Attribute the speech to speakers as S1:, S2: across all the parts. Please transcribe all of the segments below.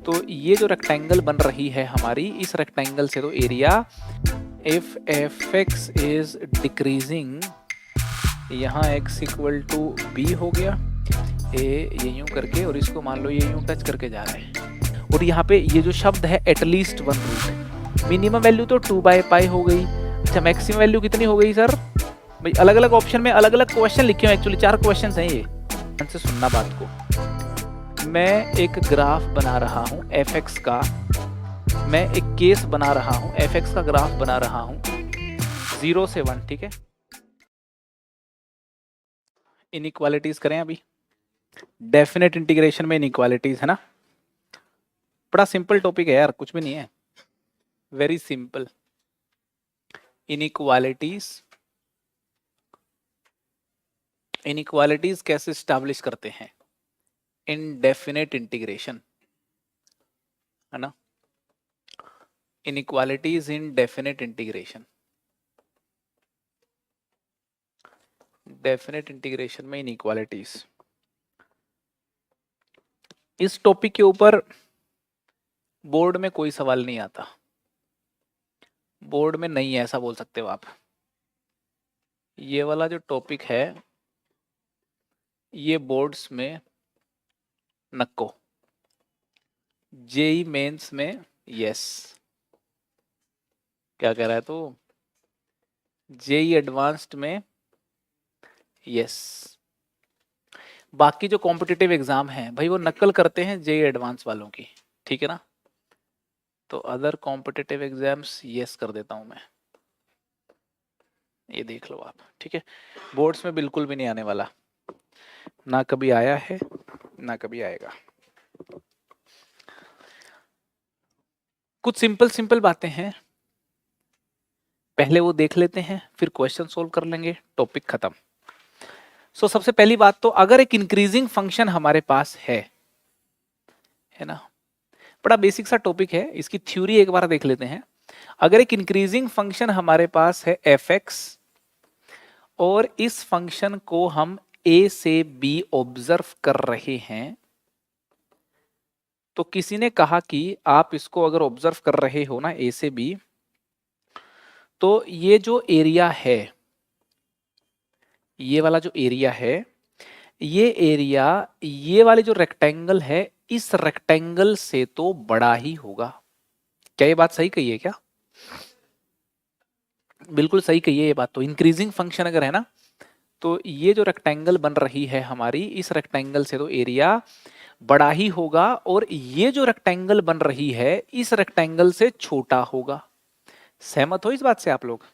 S1: तो ये जो रेक्टेंगल बन रही है हमारी, इस रेक्टेंगल से तो area if f x is decreasing, यहाँ x इक्वल टू बी हो गया, ए ये यूं करके, और इसको मान लो ये यूं टच करके जा रहे हैं, और यहाँ पे ये जो शब्द है at least one root, minimum value तो 2/π हो गई। अच्छा मैक्सिमम वैल्यू कितनी हो गई सर? भाई अलग अलग ऑप्शन में अलग अलग क्वेश्चन लिखे हुए, एक्चुअली 4 क्वेश्चन हैं ये, ध्यान से सुनना बात को। मैं एक ग्राफ बना रहा हूँ एफ एक्स का, मैं एक केस बना रहा हूँ, एफ एक्स का ग्राफ बना रहा हूँ 0 से 1, ठीक है। इनइक्वालिटीज करें अभी, डेफिनेट इंटीग्रेशन में इनइक्वालिटीज है ना, बड़ा सिंपल टॉपिक है यार, कुछ भी नहीं है, वेरी सिंपल। इनइक्वालिटीज कैसे स्टैब्लिश करते हैं? इनडेफिनेट इंटीग्रेशन, है ना, इनइक्वालिटीज इन डेफिनेट इंटीग्रेशन, डेफिनेट इंटीग्रेशन में इनइक्वालिटीज। इस टॉपिक के ऊपर बोर्ड में कोई सवाल नहीं आता, बोर्ड में नहीं है ऐसा बोल सकते हो आप। ये वाला जो टॉपिक है ये बोर्ड्स में नको, जेई मेंस में यस, क्या कह रहा है तो, जेई एडवांस्ड में यस। बाकी जो कॉम्पिटिटिव एग्जाम हैं भाई वो नकल करते हैं जेई एडवांस वालों की, ठीक है ना, तो अदर कॉम्पिटिटिव एग्जाम्स यस कर देता हूं मैं, ये देख लो आप, ठीक है। बोर्ड्स में बिल्कुल भी नहीं आने वाला, ना कभी आया है ना कभी आएगा। कुछ सिंपल बातें हैं, पहले वो देख लेते हैं, फिर क्वेश्चन सोल्व कर लेंगे, टॉपिक खत्म। सो सबसे पहली बात तो, अगर एक इंक्रीजिंग फंक्शन हमारे पास है ना, बड़ा बेसिक सा टॉपिक है, इसकी थ्योरी एक बार देख लेते हैं। अगर एक इंक्रीजिंग फंक्शन हमारे पास है एफ एक्स, और इस फंक्शन को हम ए से बी ऑब्जर्व कर रहे हैं, तो किसी ने कहा कि आप इसको अगर ऑब्जर्व कर रहे हो ना ए से बी, तो ये जो एरिया है, ये वाला जो एरिया है, ये एरिया ये वाले जो रेक्टेंगल है, इस रेक्टेंगल से तो बड़ा ही होगा। क्या ये बात सही कही है क्या? बिल्कुल सही कही है ये बात। तो इंक्रीजिंग फंक्शन अगर है ना, तो ये जो रेक्टेंगल बन रही है हमारी, इस रेक्टेंगल से तो एरिया बड़ा ही होगा, और ये जो रेक्टेंगल बन रही है इस रेक्टेंगल से छोटा होगा। सहमत हो इस बात से आप लोग?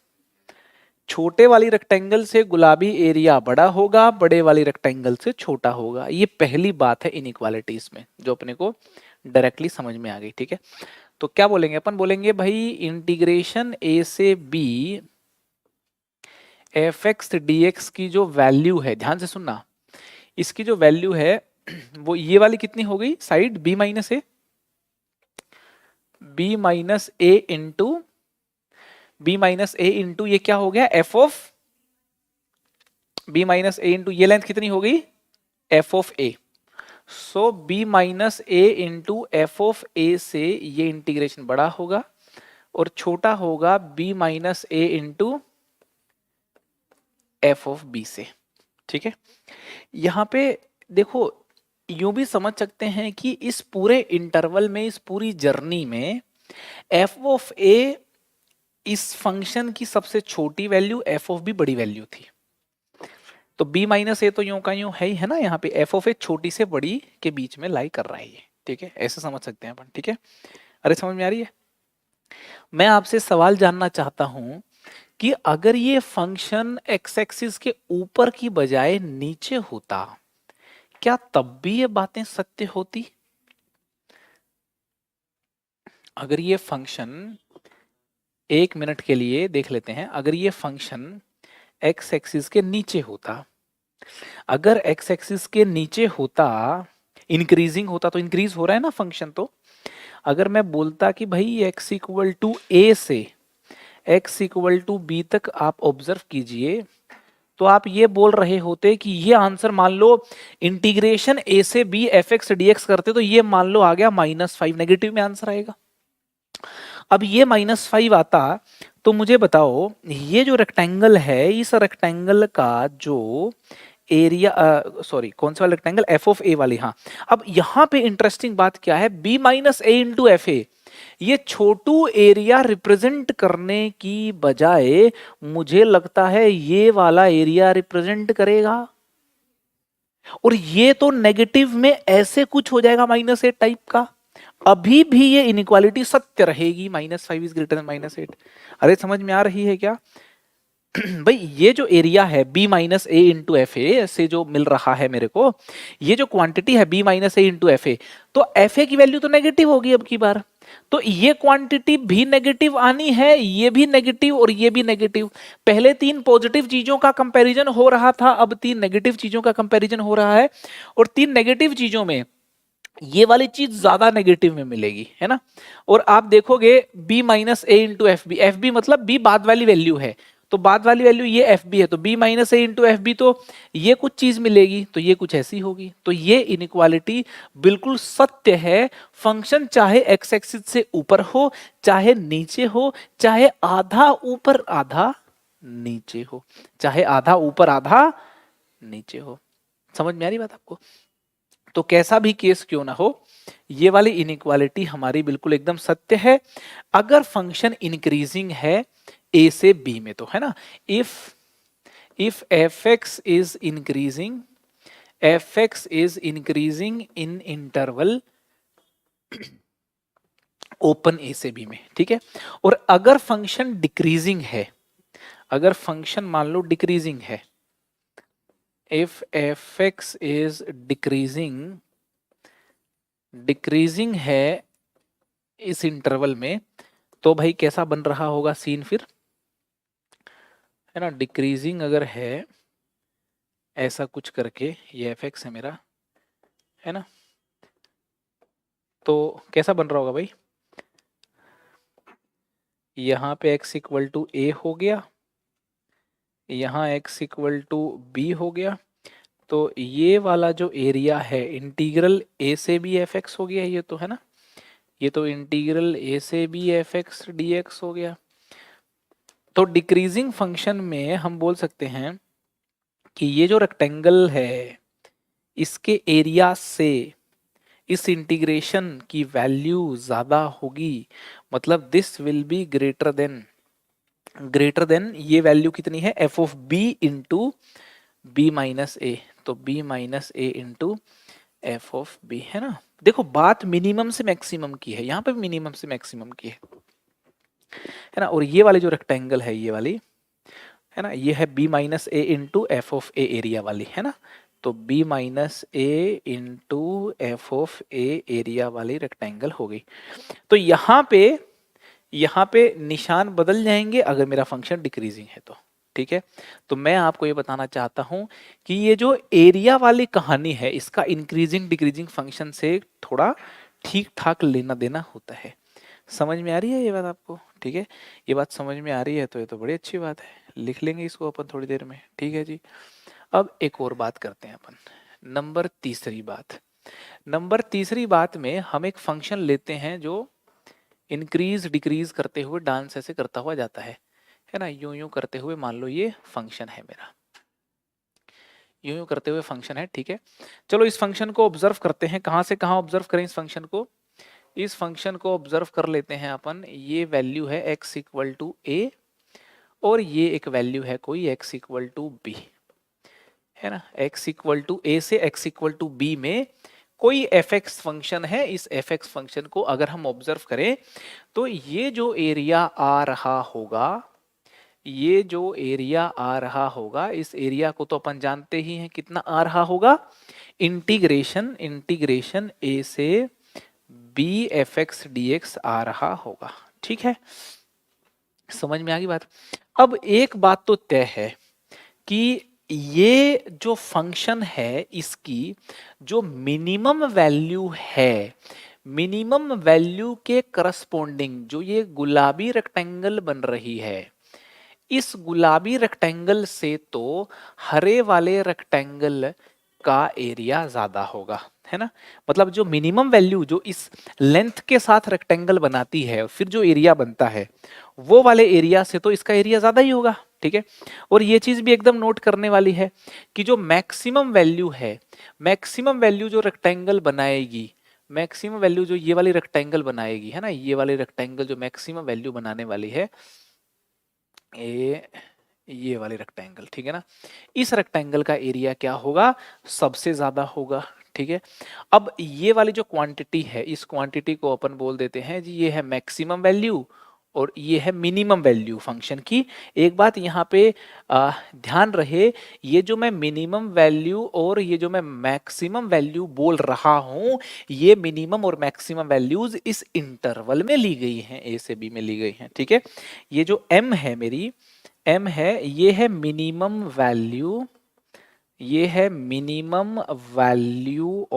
S1: छोटे वाली रेक्टेंगल से गुलाबी एरिया बड़ा होगा, बड़े वाली रेक्टेंगल से छोटा होगा। ये पहली बात है इनइक्वालिटीज में, जो अपने को डायरेक्टली समझ में आ गई, ठीक है। तो क्या बोलेंगे अपन? बोलेंगे भाई इंटीग्रेशन ए से B F x D X की जो वैल्यू है, ध्यान से सुनना, इसकी जो वैल्यू है वो ये वाली कितनी हो गई, side b minus a, b minus A into ये क्या हो गया, f of b minus A into ये लेंथ कितनी हो गई, f of a. So b minus A into f of a से ये इंटीग्रेशन बड़ा होगा, और छोटा होगा b minus A into f of b से, ठीक है। यहां पे देखो, यूं भी समझ सकते हैं कि इस पूरे इंटरवल में, इस पूरी जर्नी में एफ ऑफ ए इस फंक्शन की सबसे छोटी वैल्यू, एफ ऑफ बी बड़ी वैल्यू थी, तो b माइनस ए तो यूं का यूं है ना, यहाँ पे एफ ऑफ ए छोटी से बड़ी के बीच में लाई कर रहा है ये, ठीक है, ऐसे समझ सकते हैं अपन, ठीक है। अरे समझ में आ रही है? मैं आपसे सवाल जानना चाहता हूं कि अगर ये फंक्शन एक्स एक्सिस के ऊपर की बजाय नीचे होता, क्या तब भी ये बातें सत्य होती? अगर ये फंक्शन, एक मिनट के लिए देख लेते हैं, अगर ये फंक्शन एक्स एक्सिस के नीचे होता, अगर एक्स एक्सिस के नीचे होता, इंक्रीजिंग होता, तो इंक्रीज हो रहा है ना फंक्शन, तो अगर मैं बोलता कि भाई एक्स इक्वल टू ए से एक्स इक्वल टू बी तक आप ऑब्जर्व कीजिए, तो आप ये बोल रहे होते कि ये आंसर मान लो इंटीग्रेशन ए से B F x D X करते तो ये मान लो आ गया -5, नेगेटिव में आंसर आएगा। अब ये -5 आता तो मुझे बताओ ये जो रेक्टेंगल है इस रेक्टेंगल का जो एरिया, सॉरी कौन सा वाला रेक्टेंगल, एफ ऑफ ए वाली, हाँ। अब यहां पे इंटरेस्टिंग बात क्या है, B minus A into F A, ये छोटू एरिया रिप्रेजेंट करने की बजाय मुझे लगता है ये वाला एरिया रिप्रेजेंट करेगा, और ये तो नेगेटिव में ऐसे कुछ हो जाएगा -8 टाइप का। अभी भी ये इनइक्वालिटी सत्य रहेगी, -5 इज ग्रेटर देन -8। अरे समझ में आ रही है क्या? भाई ये जो एरिया है b माइनस ए इंटू एफ ए से जो मिल रहा है मेरे को, ये जो क्वांटिटी है b माइनस ए इंटू एफ ए, तो एफ ए की वैल्यू तो नेगेटिव होगी अब की बार, तो ये क्वांटिटी भी नेगेटिव आनी है, ये भी नेगेटिव और ये भी नेगेटिव। पहले 3 पॉजिटिव चीजों का कंपैरिजन हो रहा था, अब 3 नेगेटिव चीजों का कंपैरिजन हो रहा है, और 3 नेगेटिव चीजों में ये वाली चीज ज्यादा नेगेटिव में मिलेगी, है ना। और आप देखोगे b माइनस ए into f b, f b मतलब b बाद वाली वैल्यू है, तो बाद वाली वैल्यू ये एफ बी है, तो b माइनस ए इंटू एफ बी, तो ये कुछ चीज मिलेगी, तो ये कुछ ऐसी होगी। तो ये इनइक्वालिटी बिल्कुल सत्य है, फंक्शन चाहे एक्स एक्सिस से ऊपर हो चाहे नीचे हो, चाहे आधा ऊपर आधा नीचे हो, चाहे आधा ऊपर आधा नीचे हो। समझ में आ रही बात आपको? तो कैसा भी केस क्यों ना हो, ये वाली इनइक्वालिटी हमारी बिल्कुल एकदम सत्य है। अगर फंक्शन इंक्रीजिंग है ए से बी में, तो है ना, if f x is increasing in interval open a से बी में, ठीक है। और अगर फंक्शन डिक्रीजिंग है, अगर फंक्शन मान लो डिक्रीजिंग है, if fx is decreasing है इस इंटरवल में, तो भाई कैसा बन रहा होगा सीन फिर, है ना। डिक्रीजिंग अगर है ऐसा कुछ करके, ये fx है मेरा, है ना, तो कैसा बन रहा होगा भाई, यहाँ पे x इक्वल टू ए हो गया, यहाँ x इक्वल टू बी हो गया, तो ये वाला जो एरिया है इंटीग्रल ए से बी एफ एक्स हो गया, ये तो है ना, ये तो इंटीग्रल ए से B F x D X हो गया। तो डिक्रीजिंग फंक्शन में हम बोल सकते हैं कि ये जो रेक्टेंगल है इसके एरिया से इस इंटीग्रेशन की वैल्यू ज्यादा होगी, मतलब this will be greater than ये वैल्यू कितनी है, f of b into b minus a, तो b minus A into f of b, है ना। देखो बात मिनिमम से मैक्सिमम की है, यहाँ पे मिनिमम से मैक्सिमम की है ना। और ये वाली जो रेक्टेंगल है ये वाली, है ना, ये है b minus A into f of A area वाली, है ना, तो b minus A into f of A area वाली रेक्टेंगल हो गई। तो यहाँ पे निशान बदल जाएंगे अगर मेरा फंक्शन डिक्रीजिंग है तो, ठीक है। तो मैं आपको ये बताना चाहता हूं कि ये जो एरिया वाली कहानी है इसका इंक्रीजिंग डिक्रीजिंग फंक्शन से थोड़ा ठीक ठाक लेना देना होता है। समझ में आ रही है ये बात आपको? ठीक है, ये बात समझ में आ रही है तो ये तो बड़ी अच्छी बात है, लिख लेंगे इसको अपन थोड़ी देर में, ठीक है जी। अब एक और बात करते हैं अपन, नंबर तीसरी बात में हम एक फंक्शन लेते हैं जो इंक्रीज डिक्रीज करते हुए डांस ऐसे करता हुआ जाता है ना, यूं यूं करते हुए, मान लो ये फंक्शन है मेरा, यूं यूं करते हुए फंक्शन है, ठीक है। चलो इस फंक्शन को ऑब्जर्व करते हैं, कहां से कहां ऑब्जर्व करें इस फंक्शन को, इस फंक्शन को ऑब्जर्व कर लेते हैं अपन। ये वैल्यू है x इक्वल टू ए, और ये एक वैल्यू है कोई x इक्वल टू बी, है ना। x इक्वल टू ए से x इक्वल टू बी में कोई एफ एक्स फंक्शन है, इस एफ एक्स फंक्शन को अगर हम ऑब्जर्व करें तो ये जो एरिया आ रहा होगा, ये जो एरिया आ रहा होगा, इस एरिया को तो अपन जानते ही हैं कितना आ रहा होगा, इंटीग्रेशन ए से B F x D x आ रहा होगा, ठीक है। समझ में आ गई बात? अब एक बात तो तय है कि ये जो फंक्शन है इसकी जो मिनिमम वैल्यू है, मिनिमम वैल्यू के करस्पॉन्डिंग जो ये गुलाबी रेक्टेंगल बन रही है, इस गुलाबी रेक्टेंगल से तो हरे वाले रेक्टेंगल का एरिया ज्यादा होगा, है ना। मतलब जो मिनिमम वैल्यू जो इस लेंथ के साथ रेक्टेंगल बनाती है फिर जो एरिया बनता है वो वाले एरिया से तो इसका एरिया ज्यादा ही होगा, ठीक है। और ये चीज भी एकदम नोट करने वाली है कि जो मैक्सिमम वैल्यू है, मैक्सिमम वैल्यू जो रेक्टेंगल बनाएगी, मैक्सिमम वैल्यू जो ये वाली रेक्टेंगल बनाएगी, है ना, ये वाली रेक्टेंगल जो मैक्सिमम वैल्यू बनाने वाली है ये वाली रेक्टेंगल, ठीक है ना, इस रेक्टेंगल का एरिया क्या होगा, सबसे ज्यादा होगा, ठीक है। अब ये वाली जो क्वांटिटी है इस क्वांटिटी को अपन बोल देते हैं जी ये है मैक्सिमम वैल्यू और ये है मिनिमम वैल्यू फंक्शन की। एक बात यहाँ पे ध्यान रहे, ये जो मैं मिनिमम वैल्यू और ये जो मैं मैक्सिमम वैल्यू बोल रहा हूं ये मिनिमम और मैक्सिमम वैल्यूज इस इंटरवल में ली गई हैं, ए से बी में ली गई हैं, ठीक है। ये जो m है मेरी m है ये है मिनिमम वैल्यू, ये है minimum value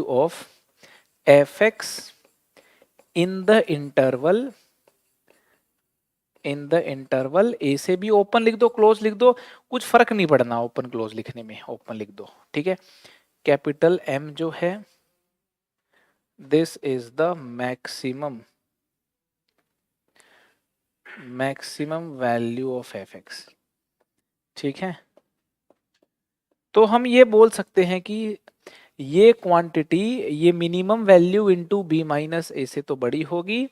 S1: of fx in the interval a से बी। ओपन लिख दो क्लोज लिख दो, कुछ फर्क नहीं पड़ना ओपन क्लोज लिखने में, ओपन लिख दो, ठीक है। कैपिटल M जो है this is the maximum value of fx, ठीक है। तो हम ये बोल सकते हैं कि ये क्वांटिटी ये minimum value into b minus a से तो बड़ी होगी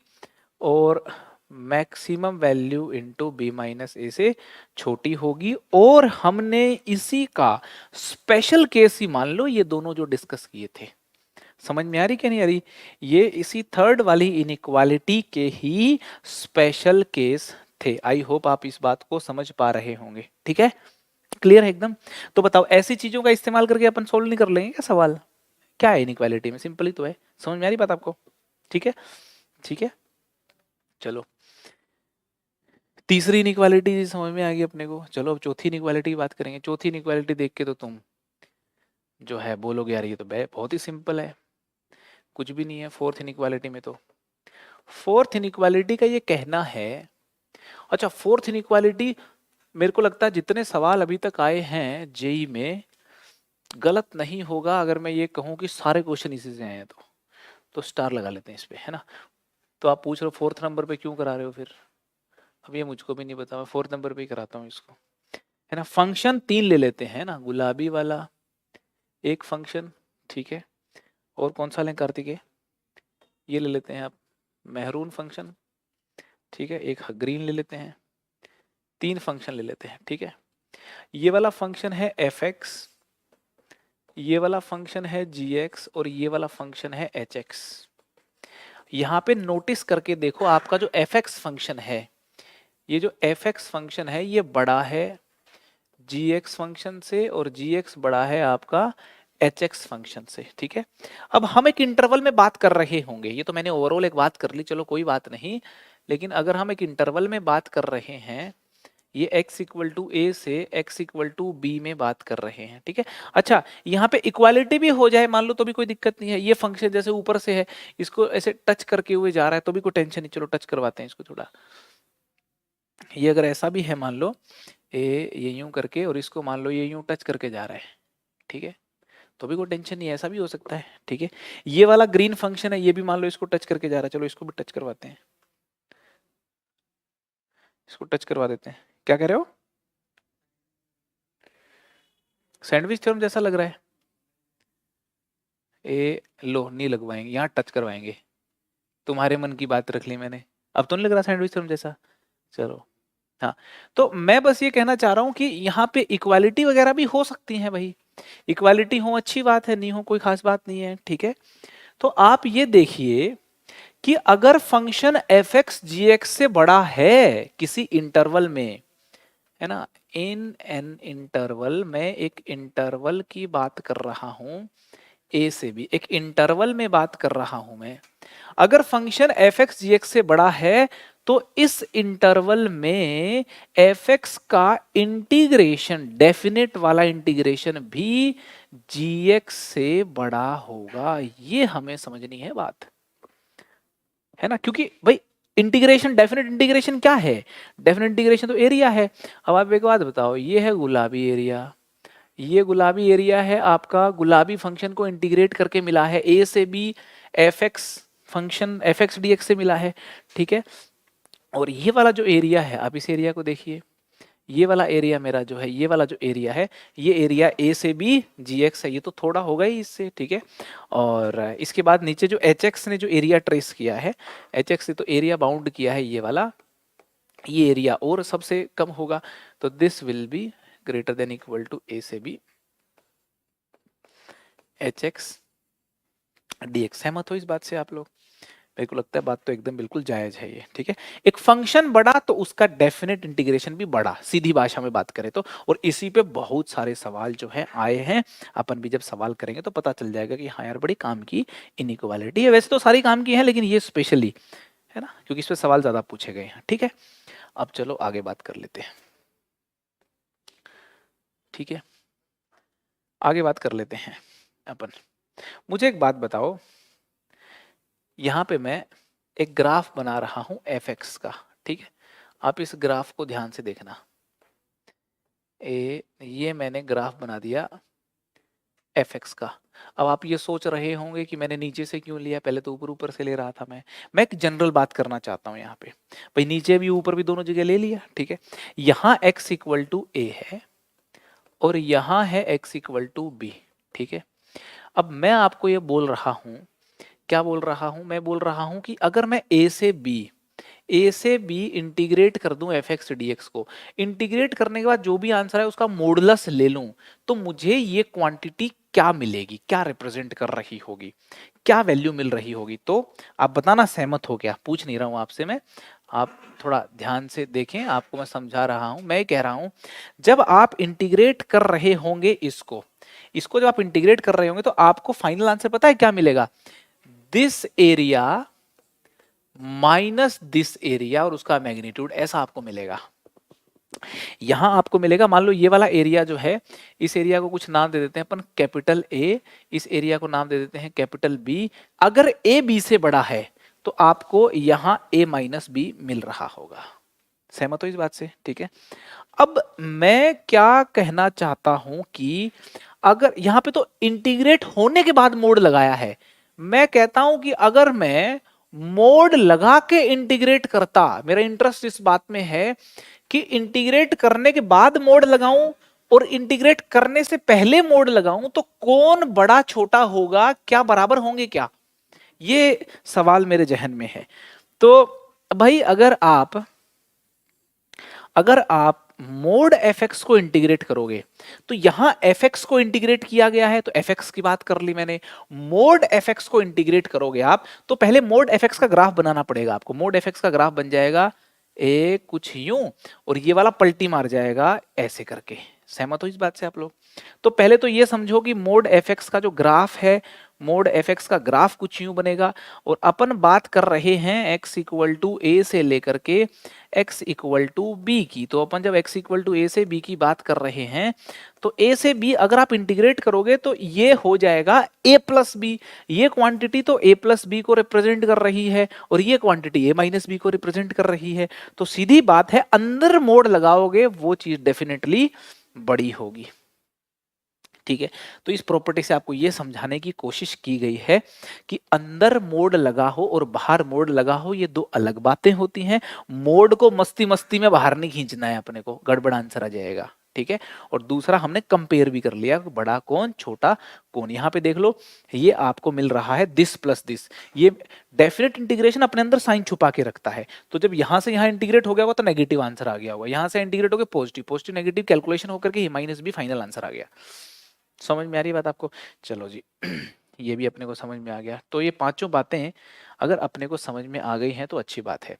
S1: और maximum value into b minus a से छोटी होगी। और हमने इसी का स्पेशल केस ही मान लो ये दोनों जो डिस्कस किए थे, समझ में आ रही क्या नहीं आ रही, ये इसी थर्ड वाली इनइक्वालिटी के ही स्पेशल केस थे। आई होप आप इस बात को समझ पा रहे होंगे, ठीक है, क्लियर है एकदम। तो बताओ ऐसी चीजों का इस्तेमाल करके अपन सोल्व नहीं कर लेंगे क्या सवाल, क्या है इनइक्वालिटी में, सिंपल ही तो है, समझ में आ रही बात आपको, ठीक है, ठीक है। चलो तीसरी इनइक्वालिटी समझ में आ गई अपने को, चलो अब चौथी इनइक्वालिटी की बात करेंगे। चौथी इनइक्वालिटी देख के तो तुम जो है बोलोगे यार ये तो बहुत ही सिंपल है, कुछ भी नहीं है फोर्थ इनइक्वालिटी में। तो फोर्थ इनइक्वालिटी का ये कहना है, अच्छा फोर्थ इनइक्वालिटी मेरे को लगता है जितने सवाल अभी तक आए हैं जेई में गलत नहीं होगा अगर मैं ये कहूं कि सारे क्वेश्चन इसी से आए हैं तो स्टार लगा लेते हैं इस पे, है ना। तो आप पूछ रहे हो फोर्थ नंबर पे क्यों करा रहे हो फिर, अब ये मुझको भी नहीं पता, मैं फोर्थ नंबर पे ही कराता हूँ इसको, है ना। फंक्शन 3 ले लेते हैं ना, गुलाबी वाला एक फंक्शन, ठीक है, और कौन सा लें कार्तिकेय, ये ले लेते हैं आप मेहरून फंक्शन, ठीक है, एक ग्रीन ले लेते हैं, 3 फंक्शन ले लेते हैं, ठीक है। ये वाला फंक्शन है fx, ये वाला फंक्शन है gx और ये वाला फंक्शन है hx। यहाँ पे नोटिस करके देखो आपका जो fx फंक्शन है, ये जो fx फंक्शन है ये बड़ा है gx फंक्शन से और gx बड़ा है आपका hx फंक्शन से, ठीक है। अब हम एक इंटरवल में बात कर रहे होंगे, ये तो मैंने ओवरऑल एक बात कर ली, चलो कोई बात नहीं, लेकिन अगर हम एक इंटरवल में बात कर रहे हैं, ये x इक्वल टू ए से x इक्वल टू बी में बात कर रहे हैं, ठीक है। अच्छा यहाँ पे इक्वालिटी भी हो जाए मान लो तो भी कोई दिक्कत नहीं है, ये फंक्शन जैसे ऊपर से है इसको ऐसे टच करके हुए जा रहा है तो भी कोई टेंशन नहीं, चलो टच करवाते हैं इसको थोड़ा, ये अगर ऐसा भी है मान लो ये यूं करके और इसको मान लो ये यूं टच करके जा रहा है, ठीक है, तो भी कोई टेंशन नहीं है, ऐसा भी हो सकता है, ठीक है। ये वाला ग्रीन फंक्शन है ये भी मान लो इसको टच करके जा रहा है, चलो इसको भी टच करवाते हैं, इसको टच करवा देते हैं, क्या कह रहे हो, सैंडविच थ्योरम जैसा लग रहा है, लो नहीं लगवाएंगे, यहाँ टच करवाएंगे, तुम्हारे मन की बात रख ली मैंने, अब तो नहीं लग रहा सैंडविच थ्योरम जैसा, चलो हाँ। तो मैं बस ये कहना चाह रहा हूँ कि यहाँ पे इक्वालिटी वगैरह भी हो सकती है भाई, इक्वालिटी हो अच्छी बात है, नहीं हो कोई खास बात नहीं है, ठीक है। तो आप ये देखिए कि अगर फंक्शन fx gx से बड़ा है किसी इंटरवल में, है ना, इन एन इंटरवल, मैं एक इंटरवल की बात कर रहा हूं ए से बी, एक इंटरवल में बात कर रहा हूं मैं, अगर फंक्शन fx gx से बड़ा है तो इस इंटरवल में fx का इंटीग्रेशन, डेफिनेट वाला इंटीग्रेशन भी gx से बड़ा होगा, ये हमें समझनी है बात, है ना। क्योंकि भाई इंटीग्रेशन, डेफिनेट इंटीग्रेशन क्या है? डेफिनेट इंटीग्रेशन तो एरिया है। अब आप एक बात बताओ, ये है गुलाबी एरिया, ये गुलाबी एरिया है आपका, गुलाबी फंक्शन को इंटीग्रेट करके मिला है ए से B, F X function F x D X से मिला है, ठीक है। और ये वाला जो एरिया है, आप इस एरिया को देखिए, ये वाला एरिया मेरा जो है, ये वाला जो एरिया है, ये एरिया ए से बी जी एक्स है, ये तो थोड़ा होगा ही इससे, ठीक है। और इसके बाद नीचे जो एच एक्स ने जो एरिया ट्रेस किया है, एच एक्स ने तो एरिया बाउंड किया है ये वाला, ये एरिया और सबसे कम होगा, तो this will be greater than equal to a से b h x D x. सहमत हो इस बात से आप लोग? मेरे को लगता है बात तो एकदम बिल्कुल जायज है ये, ठीक है। एक फंक्शन बड़ा तो उसका डेफिनेट इंटीग्रेशन भी बड़ा, सीधी भाषा में बात करें तो। और इसी पे बहुत सारे सवाल जो है आए हैं, अपन भी जब सवाल करेंगे तो पता चल जाएगा कि हाँ यार बड़ी काम की इनइक्वालिटी है। वैसे तो सारी काम की है, लेकिन ये स्पेशली है ना, क्योंकि इस पे सवाल ज्यादा पूछे गए हैं, ठीक है। अब चलो आगे बात कर लेते हैं, ठीक है, आगे बात कर लेते हैं अपन। मुझे एक बात बताओ, यहाँ पे मैं एक ग्राफ बना रहा हूं एफ एक्स का, ठीक है। आप इस ग्राफ को ध्यान से देखना, ये मैंने ग्राफ बना दिया एफ एक्स का। अब आप ये सोच रहे होंगे कि मैंने नीचे से क्यों लिया, पहले तो ऊपर ऊपर से ले रहा था मैं एक जनरल बात करना चाहता हूँ यहाँ पे। भाई नीचे भी ऊपर भी दोनों जगह ले लिया, ठीक है। यहाँ x इक्वल टू ए है और यहाँ है x इक्वल टू बी, ठीक है। अब मैं आपको ये बोल रहा हूँ, क्या बोल रहा हूँ, मैं बोल रहा हूँ कि अगर मैं ए से बी इंटीग्रेट कर दूं एफ एक्स डी एक्स को, इंटीग्रेट करने के बाद जो भी आंसर है उसका मॉडुलस ले लूं, तो मुझे ये क्वांटिटी क्या मिलेगी, क्या रिप्रेजेंट कर रही होगी, क्या वैल्यू मिल रही होगी? तो आप बताना सहमत हो क्या? पूछ नहीं रहा हूं आपसे मैं, आप थोड़ा ध्यान से देखें, आपको मैं समझा रहा हूं। मैं कह रहा हूं जब आप इंटीग्रेट कर रहे होंगे इसको जब आप इंटीग्रेट कर रहे होंगे तो आपको फाइनल आंसर पता है क्या मिलेगा? This area minus this area और उसका मैग्नीट्यूड, ऐसा आपको मिलेगा। यहां आपको मिलेगा, मान लो ये वाला एरिया जो है, इस एरिया को कुछ नाम दे देते हैं अपन कैपिटल ए, इस एरिया को नाम दे देते हैं कैपिटल बी। अगर ए बी से बड़ा है तो आपको यहां ए माइनस बी मिल रहा होगा। सहमत हो इस बात से? ठीक है। अब मैं क्या कहना चाहता हूं कि अगर यहां पे तो इंटीग्रेट होने के बाद मोड लगाया है, मैं कहता हूं कि अगर मैं मोड लगा के इंटीग्रेट करता, मेरा इंटरेस्ट इस बात में है कि इंटीग्रेट करने के बाद मोड लगाऊं और इंटीग्रेट करने से पहले मोड लगाऊं, तो कौन बड़ा छोटा होगा, क्या बराबर होंगे क्या? ये सवाल मेरे जहन में है। तो भाई अगर आप मोड एफ एक्स को इंटीग्रेट करोगे, तो यहां एफ एक्स को इंटीग्रेट किया गया है तो एफ एक्स की बात कर ली मैंने। मोड एफ एक्स को इंटीग्रेट करोगे आप, तो पहले मोड एफ एक्स का ग्राफ बनाना पड़ेगा आपको। मोड एफ एक्स का ग्राफ बन जाएगा ए कुछ यूं, और ये वाला पलटी मार जाएगा ऐसे करके। सहमत हो इस बात से आप लोग? तो पहले तो ये समझो कि मोड एफ एक्स का जो ग्राफ है, मोड एफ एक्स का ग्राफ कुछ यूं बनेगा। और अपन बात कर रहे हैं एक्स इक्वल टू ए से लेकर के एक्स इक्वल टू बी की। तो अपन जब एक्स इक्वल टू ए से बी की बात कर रहे हैं, तो ए से बी अगर आप इंटीग्रेट करोगे तो ये हो जाएगा ए प्लस बी। ये क्वांटिटी तो ए प्लस बी को रिप्रेजेंट कर रही है और ये क्वांटिटी ए माइनस बी को रिप्रेजेंट कर रही है। तो सीधी बात है, अंदर मोड लगाओगे वो चीज डेफिनेटली बड़ी होगी। ठीक है। तो इस प्रॉपर्टी से आपको यह समझाने की कोशिश की गई है कि अंदर मोड लगा हो और बाहर मोड लगा हो, ये दो अलग बातें होती हैं। मोड को मस्ती मस्ती में बाहर नहीं खींचना है अपने को, गड़बड़ आंसर आ जाएगा। ठीक है। और दूसरा हमने कंपेयर भी कर लिया, बड़ा कौन छोटा कौन। यहां पे देख लो, ये आपको मिल रहा है दिस प्लस दिस। ये डेफिनेट इंटीग्रेशन अपने अंदर साइन छुपा के रखता है। तो जब यहां से यहां इंटीग्रेट हो गया होगा तो नेगेटिव आंसर आ गया होगा, यहां से इंटीग्रेट हो गया पॉजिटिव, पॉजिटिव नेगेटिव कैलकुलेशन होकर के माइनस बी फाइनल आंसर आ गया। समझ में आ रही बात आपको? चलो जी ये भी अपने को समझ में आ गया। तो ये पांचों बातें अगर अपने को समझ में आ गई हैं तो अच्छी बात है।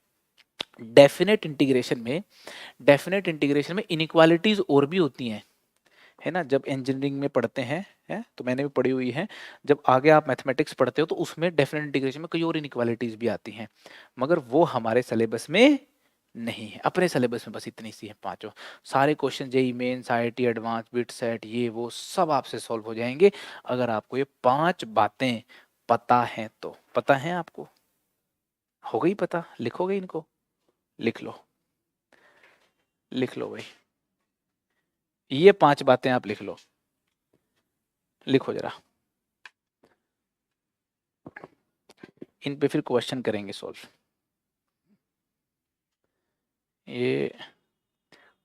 S1: डेफिनेट इंटीग्रेशन में इनइक्वालिटीज और भी होती हैं, है ना। जब इंजीनियरिंग में पढ़ते हैं, है तो मैंने भी पढ़ी हुई है। जब आगे आप मैथमेटिक्स पढ़ते हो तो उसमें डेफिनेट इंटीग्रेशन में कई और इनइक्वालिटीज भी आती हैं, मगर वो हमारे सिलेबस में नहीं है। अपने सिलेबस में बस इतनी सी है पांचों। सारे question JEE Mains, IIT advance, BITSAT, ये वो सब आपसे सॉल्व हो जाएंगे अगर आपको ये पांच बातें पता हैं तो। पता है आपको? हो गई पता, लिखोगे इनको, लिख लो, लिख लो भाई, ये 5 बातें आप लिख लो, लिखो जरा, इन पे फिर क्वेश्चन करेंगे सॉल्व। ये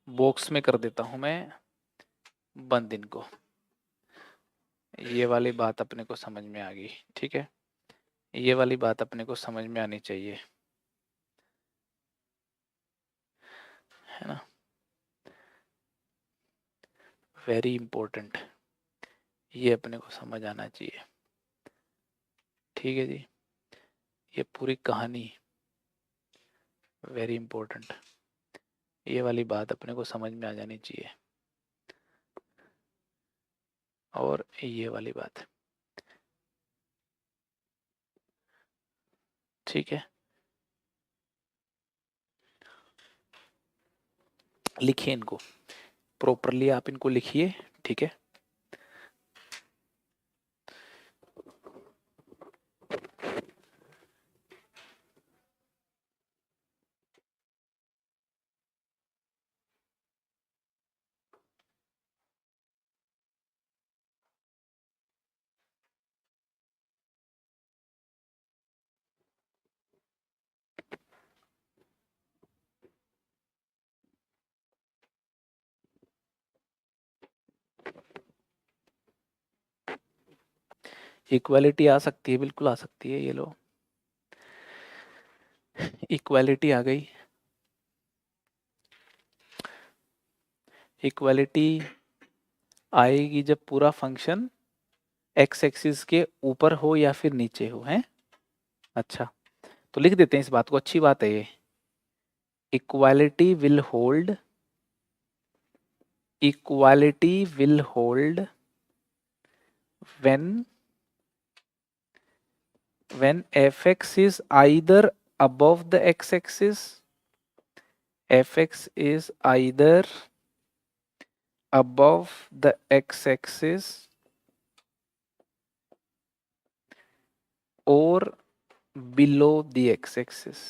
S1: बॉक्स में कर देता हूं मैं बंद इनको, ये वाली बात अपने को समझ में आ गई, ठीक है, ये वाली बात अपने को समझ में आनी चाहिए, है ना, वेरी इंपॉर्टेंट, ये अपने को समझ आना चाहिए, ठीक है जी, ये पूरी कहानी वेरी इंपॉर्टेंट, ये वाली बात अपने को समझ में आ जानी चाहिए, और ये वाली बात, ठीक है, लिखिए इनको प्रॉपरली, आप इनको लिखिए, ठीक है। इक्वालिटी आ सकती है, बिल्कुल आ सकती है, ये लो इक्वालिटी आ गई, इक्वालिटी आएगी जब पूरा फंक्शन एक्स एक्सिस के ऊपर हो या फिर नीचे हो, है। अच्छा, तो लिख देते हैं इस बात को, अच्छी बात है ये, equality will hold, equality will hold when fx is either above the x-axis, fx is either above the x-axis or below the x-axis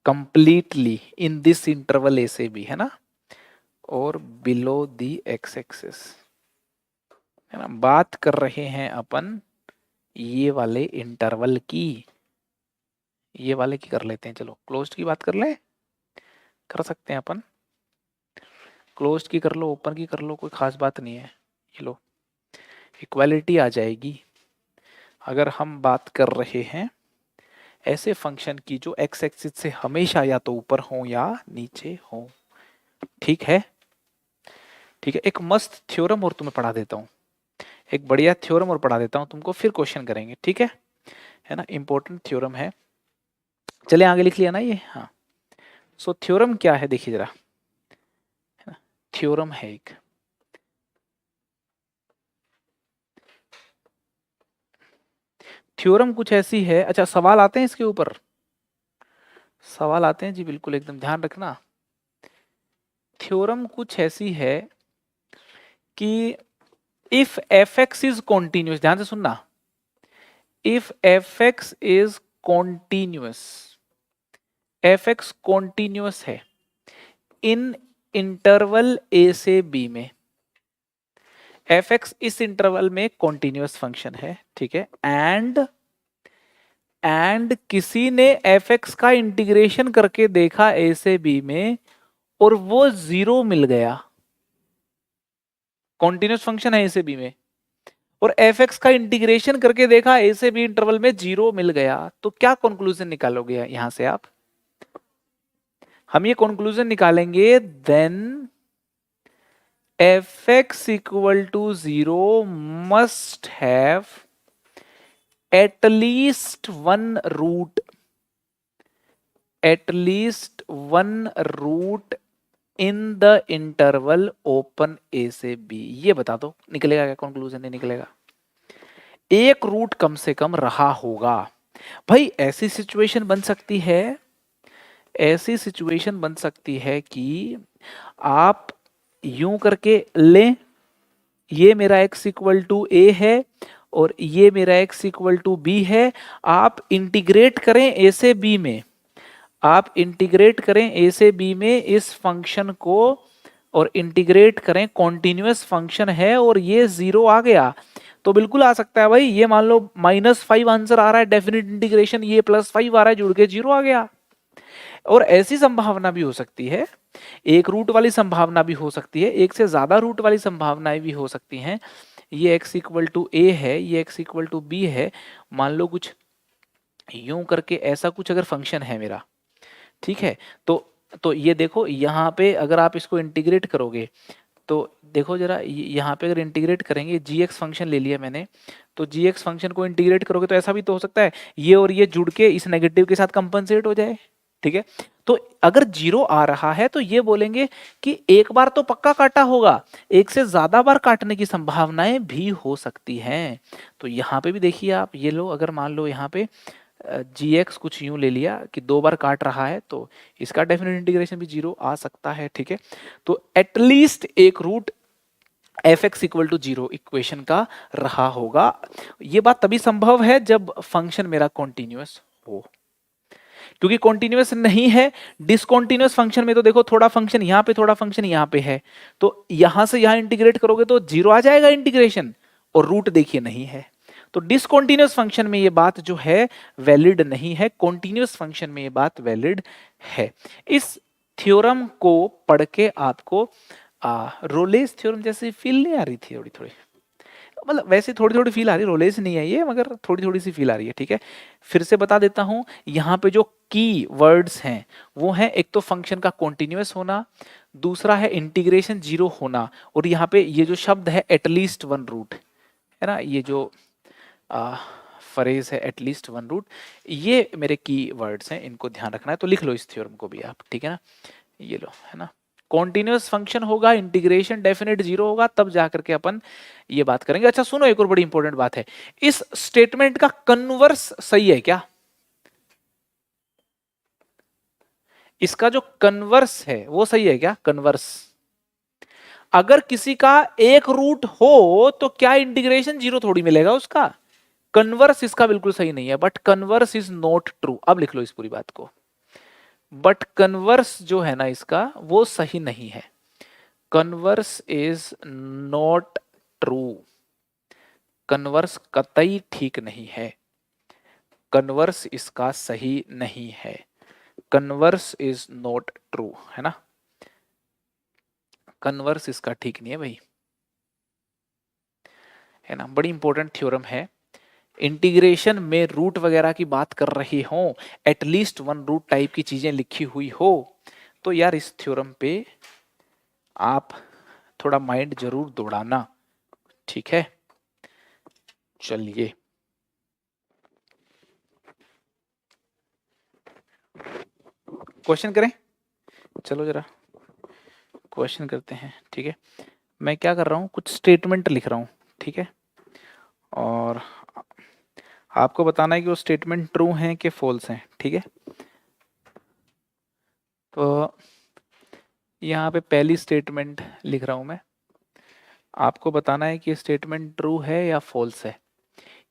S1: completely in this interval a से b, है ना, और below the x-axis, है ना। बात कर रहे हैं अपन ये वाले इंटरवल की, ये वाले की कर लेते हैं, चलो क्लोज्ड की बात कर लें, कर सकते हैं अपन, क्लोज्ड की कर लो, ओपन की कर लो, कोई खास बात नहीं है। ये लो इक्वालिटी आ जाएगी अगर हम बात कर रहे हैं ऐसे फंक्शन की जो एक्स एक्सिस से हमेशा या तो ऊपर हो या नीचे हो, ठीक है, ठीक है। एक मस्त थ्योरम और तुम्हें पढ़ा देता हूँ, एक बढ़िया थ्योरम और पढ़ा देता हूँ तुमको, फिर क्वेश्चन करेंगे, ठीक है ना, इंपॉर्टेंट थ्योरम है। चले आगे लिख लिया ना ये, हाँ। सो थ्योरम क्या है देखिए जरा, है ना, थ्योरम है एक, थ्योरम कुछ ऐसी है। अच्छा, सवाल आते हैं इसके ऊपर, सवाल आते हैं जी, बिल्कुल एकदम ध्यान रखना। थ्योरम कुछ ऐसी है कि if f x is continuous, ध्यान से सुनना, if f x is continuous, F x continuous है इन इंटरवल ए से बी में, एफ एक्स इस इंटरवल में कॉन्टिन्यूस फंक्शन है, ठीक है, एंड किसी ने एफ एक्स का इंटीग्रेशन करके देखा ए से बी में और वो 0 मिल गया, कॉन्टिन्यूस फंक्शन है ए से बी में और एफ एक्स का इंटीग्रेशन करके देखा ए से बी इंटरवल में 0 मिल गया, तो क्या कंक्लूजन निकालोगे यहां से आप? हम ये कंक्लूजन निकालेंगे, then f x equal to 0 must have at least one root, at least one root in the interval open a से बी। ये बता दो निकलेगा क्या कंक्लूजन? नहीं निकलेगा, एक रूट कम से कम रहा होगा। भाई ऐसी सिचुएशन बन सकती है, ऐसी सिचुएशन बन सकती है कि आप यूं करके लें, ये मेरा x इक्वल टू ए है और ये मेरा x इक्वल टू बी है। आप इंटीग्रेट करें a से b में, आप इंटीग्रेट करें a से b में इस फंक्शन को, और इंटीग्रेट करें, कॉन्टिन्यूअस फंक्शन है और ये 0 आ गया तो बिल्कुल आ सकता है भाई। ये मान लो -5 आंसर आ रहा है डेफिनेट इंटीग्रेशन, ये +5 आ रहा है, जुड़ के 0 आ गया। और ऐसी संभावना भी हो सकती है, एक रूट वाली संभावना भी हो सकती है, एक से ज्यादा रूट वाली संभावनाएं भी हो सकती हैं। ये x इक्वल टू a है, ये x इक्वल टू b है, मान लो कुछ यूं करके ऐसा कुछ अगर फंक्शन है मेरा, ठीक है, तो ये देखो यहाँ पे अगर आप इसको इंटीग्रेट करोगे तो देखो जरा, यहाँ पे अगर इंटीग्रेट करेंगे, gx फंक्शन ले लिया मैंने, तो gx फंक्शन को इंटीग्रेट करोगे तो ऐसा भी तो हो सकता है ये और ये जुड़ के इस नेगेटिव के साथ कंपनसेट हो जाए, ठीक है। तो अगर 0 आ रहा है तो ये बोलेंगे कि एक बार तो पक्का काटा होगा, एक से ज्यादा बार काटने की संभावनाएं भी हो सकती हैं। तो यहाँ पे भी देखिए आप, ये लो अगर मान लो यहाँ पे gx कुछ यूं ले लिया कि 2 बार काट रहा है तो इसका डेफिनेट इंटीग्रेशन भी 0 आ सकता है, ठीक है। तो एटलीस्ट एक root fx equal to 0 equation का रहा होगा। ये बात तभी संभव है जब फंक्शन मेरा कॉन्टिन्यूअस हो, क्योंकि कॉन्टिन्यूअस नहीं है डिसकॉन्टिन्यूअस फंक्शन में तो देखो थोड़ा फंक्शन यहाँ पे, थोड़ा फंक्शन यहाँ पे है, तो यहां से यहां इंटीग्रेट करोगे तो 0 आ जाएगा इंटीग्रेशन, और रूट देखिए नहीं है। तो डिसकॉन्टिन्यूअस फंक्शन में ये बात जो है वैलिड नहीं है, कॉन्टिन्यूअस फंक्शन में ये बात वैलिड है। इस थ्योरम को पढ़ के आपको रोलेस थ्योरम जैसी फील नहीं आ रही थी? थोड़ी थोड़ी, मतलब वैसे थोड़ी थोड़ी फील आ रही, रोलेस नहीं है ये, मगर थोड़ी थोड़ी सी फील आ रही है, ठीक है। फिर से बता देता हूं, यहाँ पे जो की वर्ड्स हैं वो हैं, एक तो फंक्शन का कॉन्टिन्यूअस होना, दूसरा है इंटीग्रेशन 0 होना, और यहाँ पे ये जो शब्द है एटलीस्ट वन रूट है ना, ये जो फ्रेज है एटलीस्ट वन रूट, ये मेरे की वर्ड्स हैं, इनको ध्यान रखना है। तो लिख लो इस थ्योरम को भी आप, ठीक है ना, ये लो, है ना। कॉन्टिन्यूअस फंक्शन होगा, इंटीग्रेशन डेफिनेट 0 होगा, तब जाकर के अपन ये बात करेंगे। अच्छा सुनो, एक और बड़ी इंपॉर्टेंट बात है, इस स्टेटमेंट का कन्वर्स सही है क्या? इसका जो कन्वर्स है वो सही है क्या? कन्वर्स, अगर किसी का एक रूट हो तो क्या इंटीग्रेशन 0 थोड़ी मिलेगा उसका? कन्वर्स इसका बिल्कुल सही नहीं है, but converse is not true. अब लिख लो इस पूरी बात को, बट कन्वर्स जो है ना इसका वो सही नहीं है, converse is not true, converse कतई ठीक नहीं है, कन्वर्स इसका सही नहीं है, कन्वर्स इज नॉट ट्रू, है ना, कन्वर्स इसका ठीक नहीं है भाई, है ना। बड़ी इंपॉर्टेंट थ्योरम है, इंटीग्रेशन में रूट वगैरह की बात कर रही हो, एटलीस्ट वन रूट टाइप की चीजें लिखी हुई हो, तो यार इस थ्योरम पे आप थोड़ा माइंड जरूर दौड़ाना, ठीक है। चलिए क्वेश्चन करें, चलो जरा क्वेश्चन करते हैं, ठीक है। मैं क्या कर रहा हूँ, कुछ स्टेटमेंट लिख रहा हूँ, ठीक है, और आपको बताना है कि वो स्टेटमेंट ट्रू हैं कि फॉल्स हैं, ठीक है। तो यहाँ पे पहली स्टेटमेंट लिख रहा हूँ मैं, आपको बताना है कि स्टेटमेंट ट्रू है या फॉल्स है,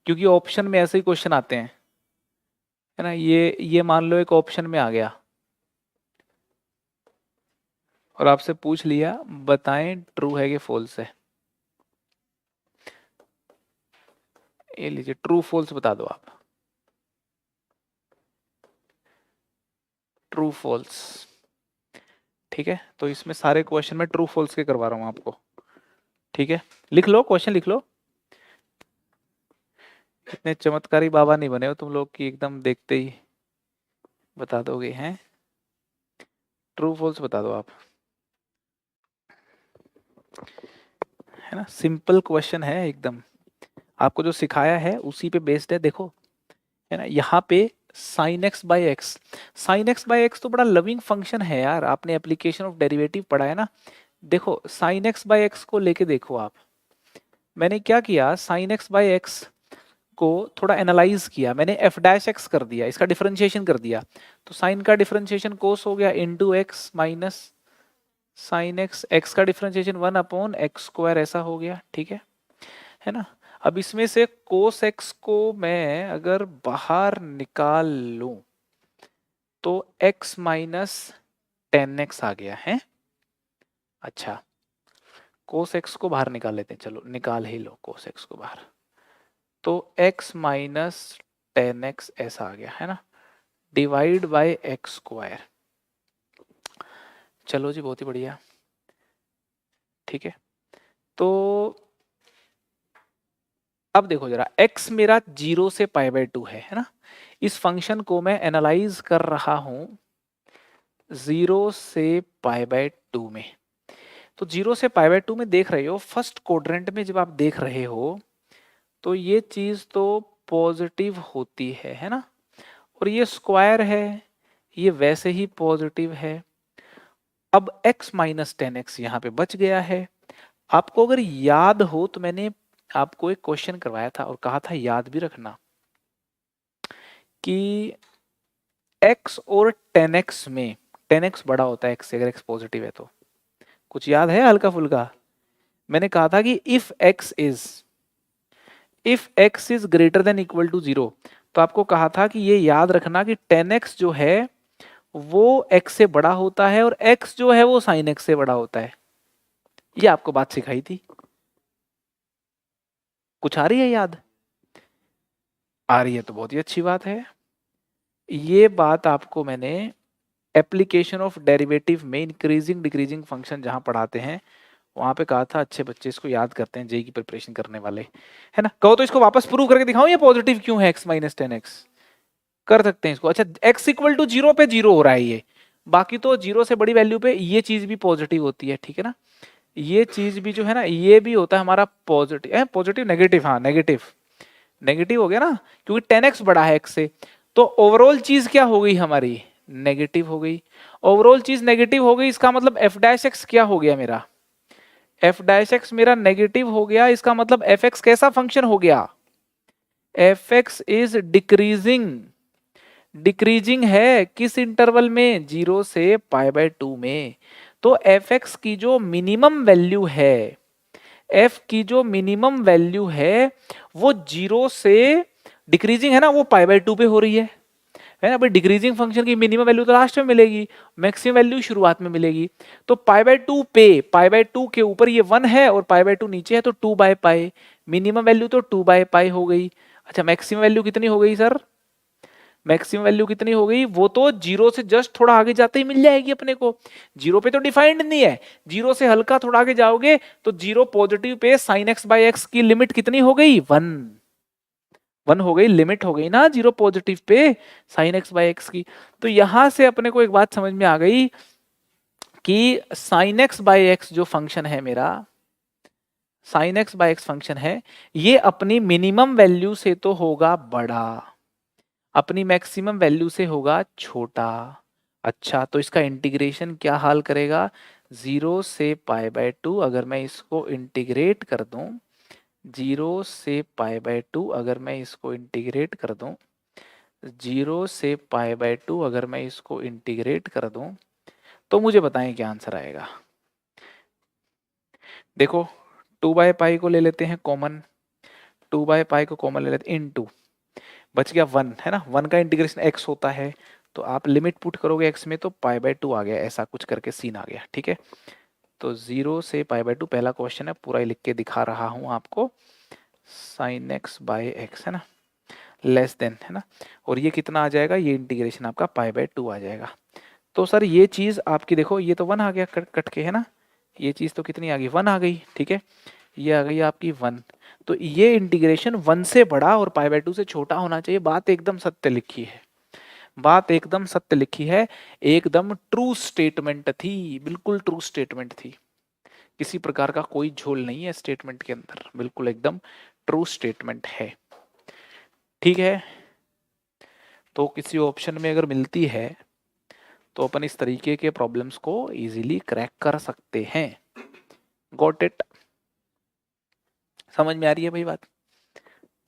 S1: क्योंकि ऑप्शन में ऐसे ही क्वेश्चन आते हैं, है ना। ये मान लो एक ऑप्शन में आ गया और आपसे पूछ लिया बताएं ट्रू है कि फॉल्स है, ये लीजिए ट्रू फॉल्स बता दो आप, ट्रू फॉल्स, ठीक है। तो इसमें सारे क्वेश्चन में ट्रू फॉल्स के करवा रहा हूं आपको, ठीक है। लिख लो क्वेश्चन, लिख लो, इतने चमत्कारी बाबा नहीं बने हो तुम लोग कि एकदम देखते ही बता दोगे, हैं। ट्रू फॉल्स बता दो आप, है ना, सिंपल क्वेश्चन है एकदम, आपको जो सिखाया है उसी पे बेस्ड है, देखो, है ना। यहाँ पे sine x by x, sine x by x तो बड़ा लविंग फंक्शन है यार, आपने एप्लीकेशन ऑफ डेरिवेटिव पढ़ा है ना। देखो साइन एक्स बाई एक्स को लेके देखो आप, मैंने क्या किया, साइन एक्स बाई एक्स को थोड़ा एनालाइज किया, मैंने एफ डैश एक्स कर दिया, इसका डिफरेंशिएशन कर दिया, तो साइन का डिफरेंशिएशन कोस हो गया into x minus sine x, x का डिफरेंशिएशन 1 अपॉन एक्स स्क्वायर ऐसा हो गया, ठीक है ना। अब इसमें से cos x को मैं अगर बाहर निकाल लूं तो x माइनस 10x आ गया है। अच्छा, cos x को बाहर निकाल लेते हैं, चलो निकाल ही लो cos x को बाहर, तो x माइनस 10x ऐसा आ गया है ना, डिवाइड बाय एक्स स्क्वायर। चलो जी, बहुत ही बढ़िया, ठीक है। तो अब देखो जरा, x मेरा 0 से पाई बाय 2 है ना, इस फंक्शन को मैं एनालाइज कर रहा हूं 0 से पाई बाय 2 में। तो 0 से पाई बाय 2 में देख रहे हो, फर्स्ट क्वाड्रेंट में जब आप देख रहे हो तो ये चीज तो पॉजिटिव होती है ना, और ये स्क्वायर है, ये वैसे ही पॉजिटिव है। अब x माइनस 10x यहाँ पे बच गया है। आपको अगर याद हो तो मैंने आपको एक क्वेश्चन करवाया था और कहा था याद भी रखना कि x और 10x में 10x बड़ा होता है x से, अगर x पॉजिटिव है तो। कुछ याद है हल्का फुल्का? मैंने कहा था कि if x is greater than equal to 0, तो आपको कहा था कि ये याद रखना कि 10x जो है वो x से बड़ा होता है और x जो है वो sin x से बड़ा होता है। ये आपको बात सिखाई थी, कुछ आ रही है याद? आ रही है तो बहुत ही अच्छी बात है। ये बात आपको मैंने एप्लीकेशन ऑफ डेरिवेटिव में इंक्रीजिंग डिक्रीजिंग फंक्शन जहां पढ़ाते हैं वहां पे कहा था, अच्छे बच्चे इसको याद करते हैं जेई की प्रिपरेशन करने वाले, है ना। कहो तो इसको वापस प्रूव करके दिखाऊं ये पॉजिटिव क्यों है x माइनस 10x? कर सकते हैं इसको। अच्छा, x इक्वल टू 0 पे 0 हो रहा है ये, बाकी तो 0 से बड़ी वैल्यू पे ये चीज भी पॉजिटिव होती है, ठीक है ना। ये चीज भी जो है ना, ये भी होता है हमारा पॉजिटिव है, पॉजिटिव नेगेटिव, हाँ नेगेटिव, नेगेटिव हो गया ना, क्योंकि 10x बड़ा है x से। तो ओवरऑल चीज क्या हो गई हमारी? नेगेटिव हो गई। ओवरऑल चीज नेगेटिव हो गई, इसका मतलब f डैश x क्या हो गया मेरा? f डैश x मेरा नेगेटिव हो गया, इसका मतलब fx कैसा फंक्शन हो गया? fx is decreasing. डिक्रीजिंग है किस इंटरवल में? 0 से पाई बाय 2 में। तो fx की जो मिनिमम वैल्यू है, f की जो मिनिमम वैल्यू है वो 0 से डिक्रीजिंग है ना, वो पाई बाय 2 पे हो रही है ना भाई। डिक्रीजिंग फंक्शन की मिनिमम वैल्यू तो लास्ट में मिलेगी, मैक्सिमम वैल्यू शुरुआत में मिलेगी। तो पाई बाय 2 पे, पाई बाय 2 के ऊपर ये 1 है और पाई बाय 2 नीचे है, तो 2 बाय पाई, मिनिमम वैल्यू तो 2 बाय पाई हो गई। अच्छा, मैक्सिमम वैल्यू कितनी हो गई सर? मैक्सिमम वैल्यू कितनी हो गई? वो तो 0 से जस्ट थोड़ा आगे जाते ही मिल जाएगी अपने को। 0 पे तो डिफाइंड नहीं है, 0 से हल्का थोड़ा आगे जाओगे तो 0 positive pay sign x by x की लिमिट कितनी हो गई? 1 1 हो गई, लिमिट हो गई ना 0 positive pay sign x by x की। तो यहां से अपने को एक बात समझ में आ गई कि साइन एक्स बाय एक्स जो फंक्शन है मेरा, sine x by x function है, ये अपनी मिनिमम वैल्यू से तो होगा बड़ा, अपनी मैक्सिमम वैल्यू से होगा छोटा। अच्छा, तो इसका इंटीग्रेशन क्या हाल करेगा? 0 से पाई बाय 2 अगर मैं इसको इंटीग्रेट कर दूं, 0 से पाई बाय 2 अगर मैं इसको इंटीग्रेट कर दूं, 0 से पाई बाय 2 अगर मैं इसको इंटीग्रेट कर दूं, तो मुझे बताएं क्या आंसर आएगा। देखो, 2 बाय पाई को ले लेते हैं कॉमन, 2 बाय पाई को कॉमन ले लेते हैं, इन 2 बच गया 1, है ना। 1 का इंटीग्रेशन x होता है, तो आप लिमिट पुट करोगे x में तो पाई बाय 2 आ गया, ऐसा कुछ करके सीन आ गया, ठीक है। तो 0 से पाई बाय 2 पहला क्वेश्चन है, पूरा लिख के दिखा रहा हूं आपको, साइन एक्स बाय एक्स है ना, लेस देन, है ना, और ये कितना आ जाएगा? ये इंटीग्रेशन आपका पाई बाय 2 आ जाएगा। तो सर ये चीज आपकी देखो, ये तो 1 आ गया कट कट के, है ना, ये चीज तो कितनी आ गई? 1 आ गई, ठीक है, ये आ गई आपकी 1। तो ये इंटीग्रेशन 1 से बड़ा और पाई बाय 2 से छोटा होना चाहिए। बात एकदम सत्य लिखी है, बात एकदम सत्य लिखी है, एकदम ट्रू स्टेटमेंट थी, बिल्कुल ट्रू स्टेटमेंट थी, किसी प्रकार का कोई झोल नहीं है स्टेटमेंट के अंदर, बिल्कुल एकदम ट्रू स्टेटमेंट है, ठीक है। तो किसी ऑप्शन में अगर मिलती है तो अपन इस तरीके के प्रॉब्लम्स को इजीली क्रैक कर सकते हैं। Got it? समझ में आ रही है भाई बात?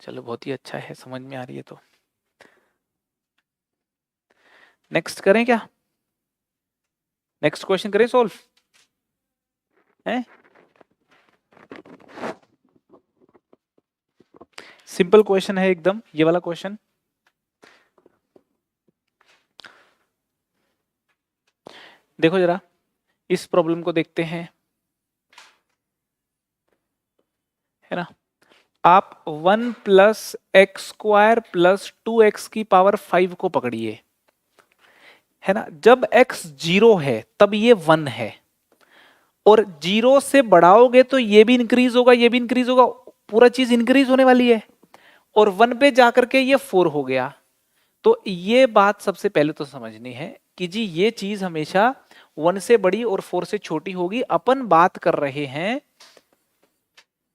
S1: चलो बहुत ही अच्छा है, समझ में आ रही है तो नेक्स्ट करें क्या? नेक्स्ट क्वेश्चन करें सोल्व है? सिंपल क्वेश्चन है एकदम ये वाला क्वेश्चन। देखो जरा इस प्रॉब्लम को देखते हैं, है ना। आप 1 plus x square plus 2x की पावर 5 को पकड़िए, है ना। जब x 0 है तब ये 1 है, और 0 से बढ़ाओगे तो ये भी इंक्रीज होगा, ये भी इंक्रीज होगा, पूरा चीज इंक्रीज होने वाली है, और 1 पे जाकर के ये 4 हो गया। तो ये बात सबसे पहले तो समझनी है कि जी ये चीज हमेशा 1 से बड़ी और 4 से छोटी होगी। अपन बात कर रहे हैं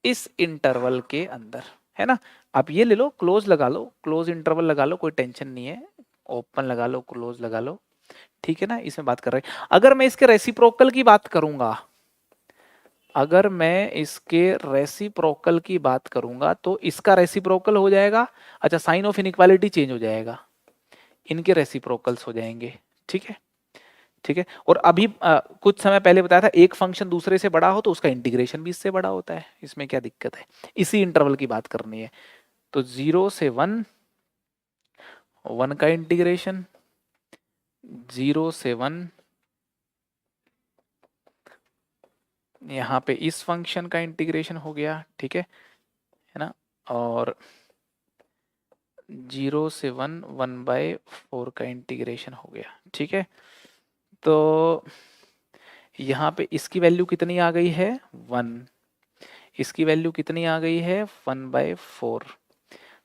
S1: इस इंटरवल के अंदर, है ना। आप ये ले लो, क्लोज लगा लो, क्लोज इंटरवल लगा लो, कोई टेंशन नहीं है, ओपन लगा लो, क्लोज लगा लो, ठीक है ना। इसमें बात कर रहे हैं, अगर मैं इसके रेसिप्रोकल की बात करूंगा, अगर मैं इसके रेसिप्रोकल की बात करूंगा तो इसका रेसिप्रोकल हो जाएगा, अच्छा साइन ऑफ इनइक्वालिटी चेंज हो जाएगा, इनके रेसिप्रोकल्स हो जाएंगे, ठीक है, ठीक है। और अभी कुछ समय पहले बताया था एक फंक्शन दूसरे से बड़ा हो तो उसका इंटीग्रेशन भी इससे बड़ा होता है, इसमें क्या दिक्कत है, इसी इंटरवल की बात करनी है। तो 0 से 1, 1 का इंटीग्रेशन, 0 से 1 यहाँ पे इस फंक्शन का इंटीग्रेशन हो गया, ठीक है ना। और 0 से 1, 1/4 का इंटीग्रेशन हो गया, ठीक है। तो यहाँ पे इसकी वैल्यू कितनी आ गई है 1, इसकी वैल्यू कितनी आ गई है 1/4।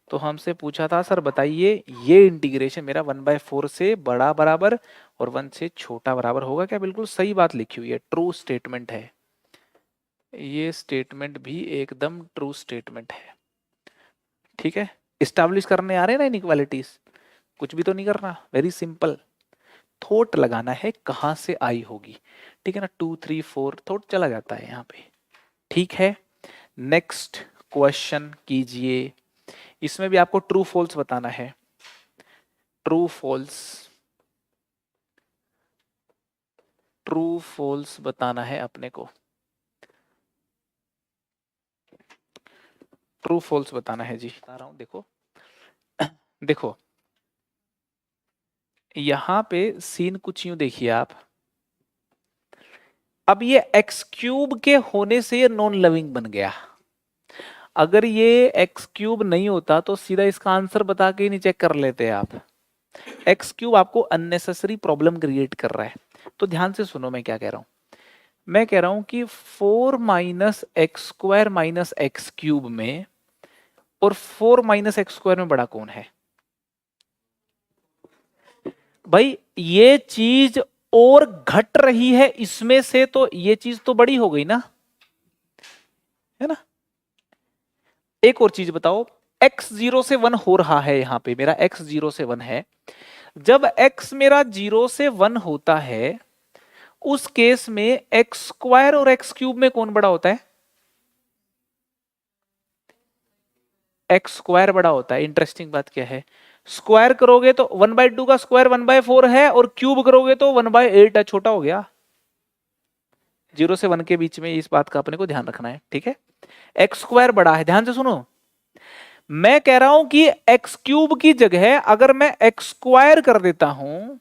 S1: तो हमसे पूछा था सर बताइए ये इंटीग्रेशन मेरा 1/4 से बड़ा बराबर और 1 से छोटा बराबर होगा क्या। बिल्कुल सही बात लिखी हुई है, ट्रू स्टेटमेंट है, ये स्टेटमेंट भी एकदम ट्रू स्टेटमेंट है, ठीक है। इस्टेब्लिश करने आ रहे हैं ना इनइक्वालिटीज, कुछ भी तो नहीं करना, वेरी सिंपल, थोट लगाना है कहां से आई होगी, ठीक है ना। 2 3 4 थोट चला जाता है यहाँ पे, ठीक है। नेक्स्ट क्वेश्चन कीजिए, इसमें भी आपको ट्रू फॉल्स बताना है, ट्रू फॉल्स, ट्रू फॉल्स बताना है अपने को, ट्रू फॉल्स बताना है जी, बता रहा हूं देखो। देखो यहां पे सीन कुछ यूं देखिए आप, अब ये एक्स क्यूब के होने से ये नॉन लविंग बन गया, अगर ये एक्स क्यूब नहीं होता तो सीधा इसका आंसर बता के ही नहीं चेक कर लेते आप। एक्स क्यूब आपको अननेसेसरी प्रॉब्लम क्रिएट कर रहा है, तो ध्यान से सुनो मैं क्या कह रहा हूं। मैं कह रहा हूं कि 4 minus x square minus x cube में और 4 माइनस एक्स स्क्वायर में बड़ा कौन है भाई। ये चीज और घट रही है इसमें से, तो ये चीज तो बड़ी हो गई ना, है ना। एक और चीज बताओ, x 0 से 1 हो रहा है, यहां पे मेरा x 0 से 1 है, जब x मेरा 0 से 1 होता है उस केस में एक्स स्क्वायर और एक्स क्यूब में कौन बड़ा होता है, एक्स स्क्वायर बड़ा होता है। इंटरेस्टिंग बात क्या है, स्क्वायर करोगे तो 1/2 का स्क्वायर 1/4 है, और क्यूब करोगे तो 1/8 है, छोटा हो गया। 0 से 1 के बीच में इस बात का अपने को ध्यान रखना है, ठीक है। एक्स स्क्वायर बड़ा है, ध्यान से सुनो, मैं कह रहा हूं कि एक्स क्यूब की जगह अगर मैं एक्स स्क्वायर कर देता हूं,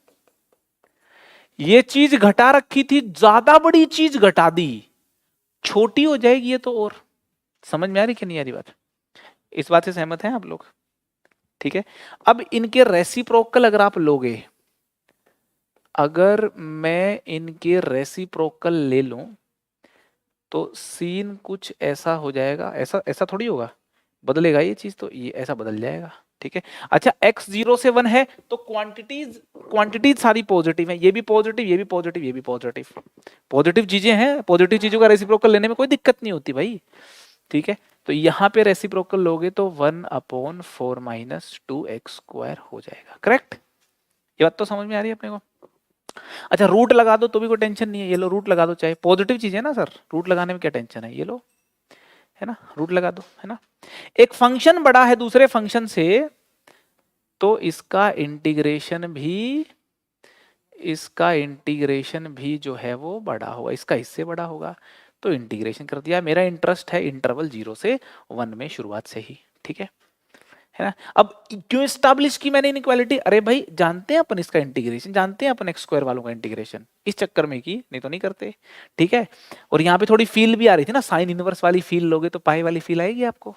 S1: ये चीज घटा रखी थी, ज्यादा बड़ी चीज घटा दी, छोटी हो जाएगी ये तो। और समझ में आ रही कि नहीं आ रही बात, इस बात से सहमत हैं आप लोग, ठीक है। अब इनके रेसिप्रोकल अगर आप लोगे, अगर मैं इनके रेसिप्रोकल ले लूं तो सीन कुछ ऐसा हो जाएगा, ऐसा ऐसा थोड़ी होगा, बदलेगा ये चीज, तो ये ऐसा बदल जाएगा, ठीक है। अच्छा x 0 से 1 है तो क्वांटिटीज, क्वांटिटीज सारी पॉजिटिव है, ये भी पॉजिटिव, ये भी पॉजिटिव, ये भी पॉजिटिव, पॉजिटिव चीजें हैं, पॉजिटिव चीजों का रेसिप्रोकल लेने में कोई दिक्कत नहीं होती भाई, ठीक है। तो यहाँ पे रेसिप्रोकल लोगे तो 1/4 माइनस 2x स्क्वायर हो जाएगा, करेक्ट। ये बात तो समझ में आ रही है अपने को। अच्छा रूट लगा दो तो भी कोई टेंशन नहीं है, ये लो रूट लगा दो, चाहे पॉजिटिव चीज है ना सर, रूट लगाने में क्या टेंशन है, ये लो, है ना, रूट लगा दो, है ना। एक फंक्शन बड़ा है दूसरे फंक्शन से तो इसका इंटीग्रेशन भी, इसका इंटीग्रेशन भी जो है वो बड़ा होगा, इसका इससे बड़ा होगा, तो इंटीग्रेशन कर दिया। मेरा इंटरेस्ट है इंटरवल 0 से 1 में शुरुआत से ही, ठीक है। है ना। अब क्यों स्टैब्लिश की मैंने इनइक्वालिटी, अरे भाई जानते हैं अपन इसका इंटीग्रेशन, जानते हैं अपन एक्स स्क्वायर वालों का इंटीग्रेशन, इस चक्कर में की, नहीं तो नहीं करते, ठीक है। और यहाँ पे थोड़ी फील भी आ रही थी ना, साइन इनवर्स वाली फील लोगे तो पाई वाली फील आएगी आपको,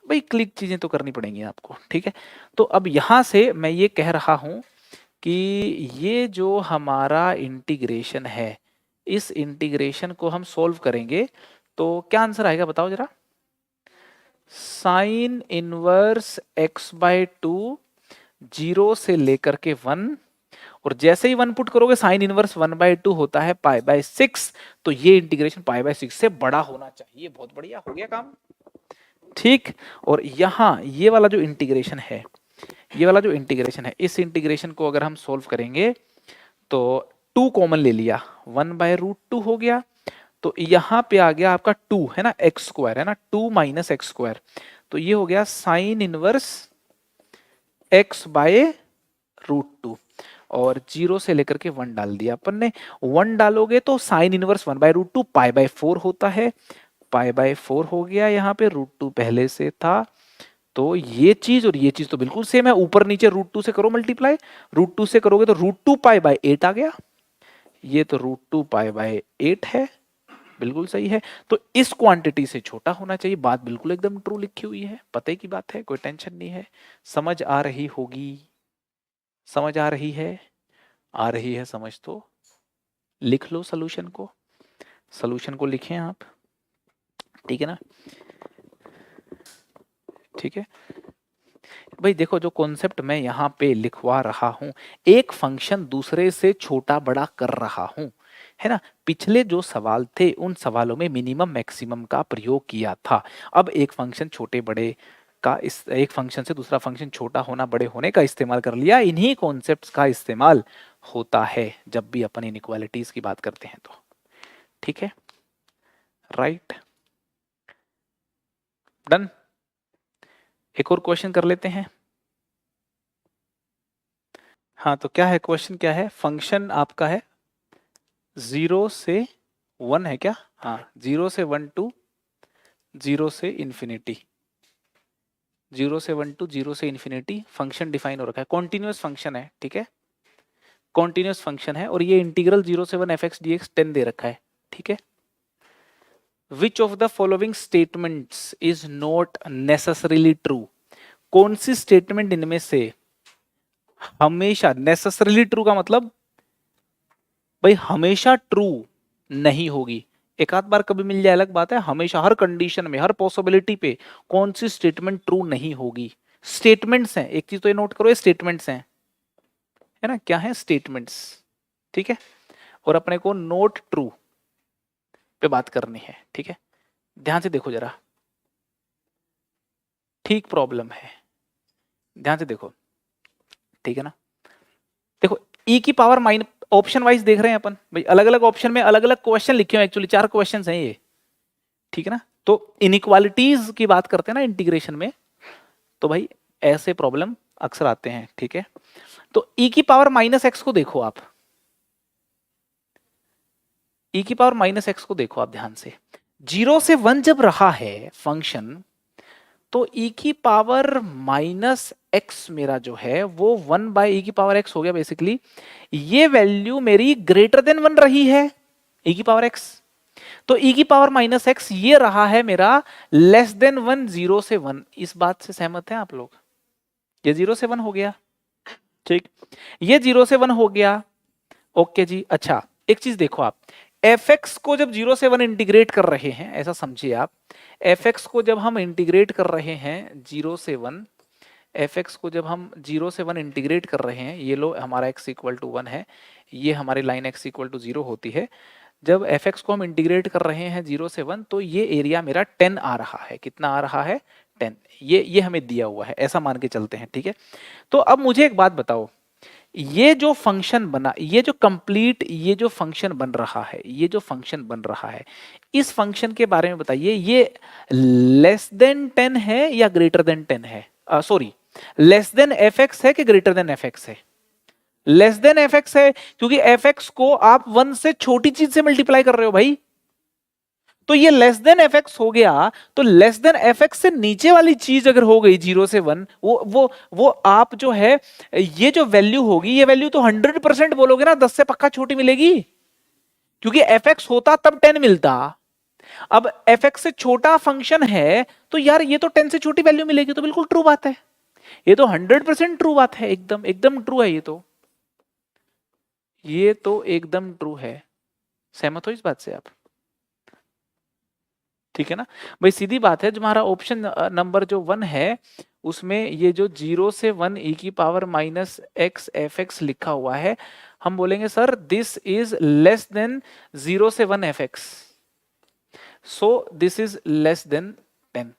S1: भाई क्लिक चीजें तो करनी पड़ेंगी आपको, ठीक है। तो अब यहां से मैं ये कह रहा हूं कि ये जो हमारा इंटीग्रेशन है, इस इंटीग्रेशन को हम सोल्व करेंगे तो क्या आंसर आएगा बताओ जरा। साइन इनवर्स x बाय 2 0 से लेकर के 1, और जैसे ही 1 पुट करोगे साइन इनवर्स 1/2 होता है पाई बाय 6, तो ये इंटीग्रेशन पाई बाय 6 से बड़ा होना चाहिए। बहुत बढ़िया हो गया काम, ठीक। और यहां ये वाला जो इंटीग्रेशन है, ये वाला जो इंटीग्रेशन है, इस इंटीग्रेशन को अगर हम सोल्व करेंगे तो 2 कॉमन ले लिया, 1/√2 हो गया, तो यहां पे आ गया आपका 2 है ना, एक्स स्क्वायर है ना, 2 माइनस एक्स स्क्वायर, तो ये हो गया साइन इनवर्स x बाय √2, और 0 से लेकर के 1 डाल दिया अपन ने। 1 डालोगे तो साइन इनवर्स 1/√2 पाई बाय 4 होता है, पाई बाय 4 हो गया, यहाँ पे √2 पहले से था, तो ये चीज और ये चीज तो बिल्कुल सेम है, ऊपर नीचे √2 से करो मल्टीप्लाई, √2 से करोगे तो √2 पाई बाय 8 आ गया, ये तो √2 पाई बाय 8 है, बिल्कुल सही है। तो इस क्वांटिटी से छोटा होना चाहिए, बात बिल्कुल एकदम ट्रू लिखी हुई है, पते की बात है, कोई टेंशन नहीं है। समझ आ रही होगी, समझ आ रही है, आ रही है समझ तो लिख लो सॉल्यूशन को, सॉल्यूशन को लिखें आप, ठीक है ना, ठीक है भाई। देखो जो कॉन्सेप्ट मैं यहाँ पे लिखवा रहा हूं, एक फंक्शन दूसरे से छोटा बड़ा कर रहा हूं, है ना। पिछले जो सवाल थे उन सवालों में मिनिमम मैक्सिमम का प्रयोग किया था, अब एक फंक्शन छोटे बड़े का, इस एक फंक्शन से दूसरा फंक्शन छोटा होना बड़े होने का इस्तेमाल कर लिया। इन्हीं कॉन्सेप्ट्स का इस्तेमाल होता है जब भी अपन इनइक्वालिटीज की बात करते हैं तो, ठीक है, राइट, डन। एक और क्वेश्चन कर लेते हैं। हाँ तो क्या है क्वेश्चन, क्या है, फंक्शन आपका है 0 से 1 है क्या, हाँ 0 से 1 टू 0 से इंफिनिटी, 0 से 1 टू 0 से इंफिनिटी फंक्शन डिफाइन हो रखा है, कॉन्टिन्यूअस फंक्शन है, ठीक है, कॉन्टिन्यूअस फंक्शन है, और ये इंटीग्रल 0 से 1 fx dx 10 दे रखा है, ठीक है। Which of the following statements is not necessarily true, कौन सी स्टेटमेंट इनमें से हमेशा, नेसेसरीली ट्रू का मतलब भाई हमेशा ट्रू नहीं होगी, एक आध बार कभी मिल जाए अलग बात है, हमेशा हर कंडीशन में हर पॉसिबिलिटी पे कौन सी स्टेटमेंट ट्रू नहीं होगी। स्टेटमेंट्स हैं, एक चीज तो ये नोट करो, ये स्टेटमेंट्स हैं, है ना, क्या है स्टेटमेंट्स, ठीक है। और अपने को नोट ट्रू पे बात करनी है, ठीक है, ध्यान से देखो जरा, ठीक प्रॉब्लम है, ध्यान से देखो, ठीक है ना। देखो e की पावर माइन, ऑप्शन वाइज देख रहे हैं अपन भाई, अलग अलग ऑप्शन में अलग अलग क्वेश्चन लिखे हुए, एक्चुअली 4 क्वेश्चन हैं ये, ठीक है ना। तो इनइक्वालिटीज की बात करते हैं ना इंटीग्रेशन में, तो भाई ऐसे प्रॉब्लम अक्सर आते हैं, ठीक है। तो e की पावर -x को देखो आप, e की पावर -x को देखो आप ध्यान से, 0 से 1 जब रहा है फंक्शन, तो e की पावर -x मेरा जो है वो 1/e की पावर x हो गया बेसिकली, ये वैल्यू मेरी ग्रेटर देन 1 रही है e की पावर x, तो e की पावर -x ये रहा है मेरा लेस देन 1, 0 से 1, इस बात से सहमत हैं आप लोग, ये 0 से 1 हो गया, ठीक, ये 0 से 1 हो गया, ओके जी। अच्छा एक चीज देखो आप, fx को जब 0 से 1 इंटीग्रेट कर रहे हैं, ऐसा समझिए आप, fx को जब हम इंटीग्रेट कर रहे हैं 0 से 1, fx को जब हम 0 से 1 इंटीग्रेट कर रहे हैं, ये लो हमारा x इक्वल टू 1 है, ये हमारी लाइन x इक्वल टू 0 होती है, जब fx को हम इंटीग्रेट कर रहे हैं 0 से 1, तो ये एरिया मेरा 10 आ रहा है, कितना आ रहा है 10, ये हमें दिया हुआ है, ऐसा मान के चलते हैं, ठीक है। तो अब मुझे एक बात बताओ, ये जो फंक्शन बना, ये जो कंप्लीट, ये जो फंक्शन बन रहा है, ये जो फंक्शन बन रहा है, इस फंक्शन के बारे में बताइए, ये लेस देन 10 है या ग्रेटर देन 10 है, सॉरी लेस देन fx है कि ग्रेटर देन fx है, लेस देन fx है, क्योंकि fx को आप 1 से छोटी चीज से मल्टीप्लाई कर रहे हो भाई, तो ये लेस देन एफ एक्स हो गया, तो लेस देन एफ एक्स से नीचे वाली चीज अगर हो गई 0 से 1, वो आप जो है, ये जो वैल्यू होगी, ये वैल्यू तो 100% बोलोगे ना, 10 से पक्का छोटी मिलेगी, क्योंकि एफ एक्स होता तब 10 मिलता। अब एफ एक्स से छोटा फंक्शन है तो यार ये तो 10 से छोटी वैल्यू मिलेगी, तो बिल्कुल ट्रू बात है, ये तो 100% ट्रू बात है, एकदम एकदम ट्रू है, ये तो एकदम ट्रू है। सहमत हो इस बात से आप? ठीक है ना भाई, सीधी बात है। जो हमारा ऑप्शन नंबर जो 1 है, उसमें ये जो 0 से 1 e की power minus x F x लिखा हुआ है, हम बोलेंगे sir this is less than 0 से 1 F x, so this is less than 10।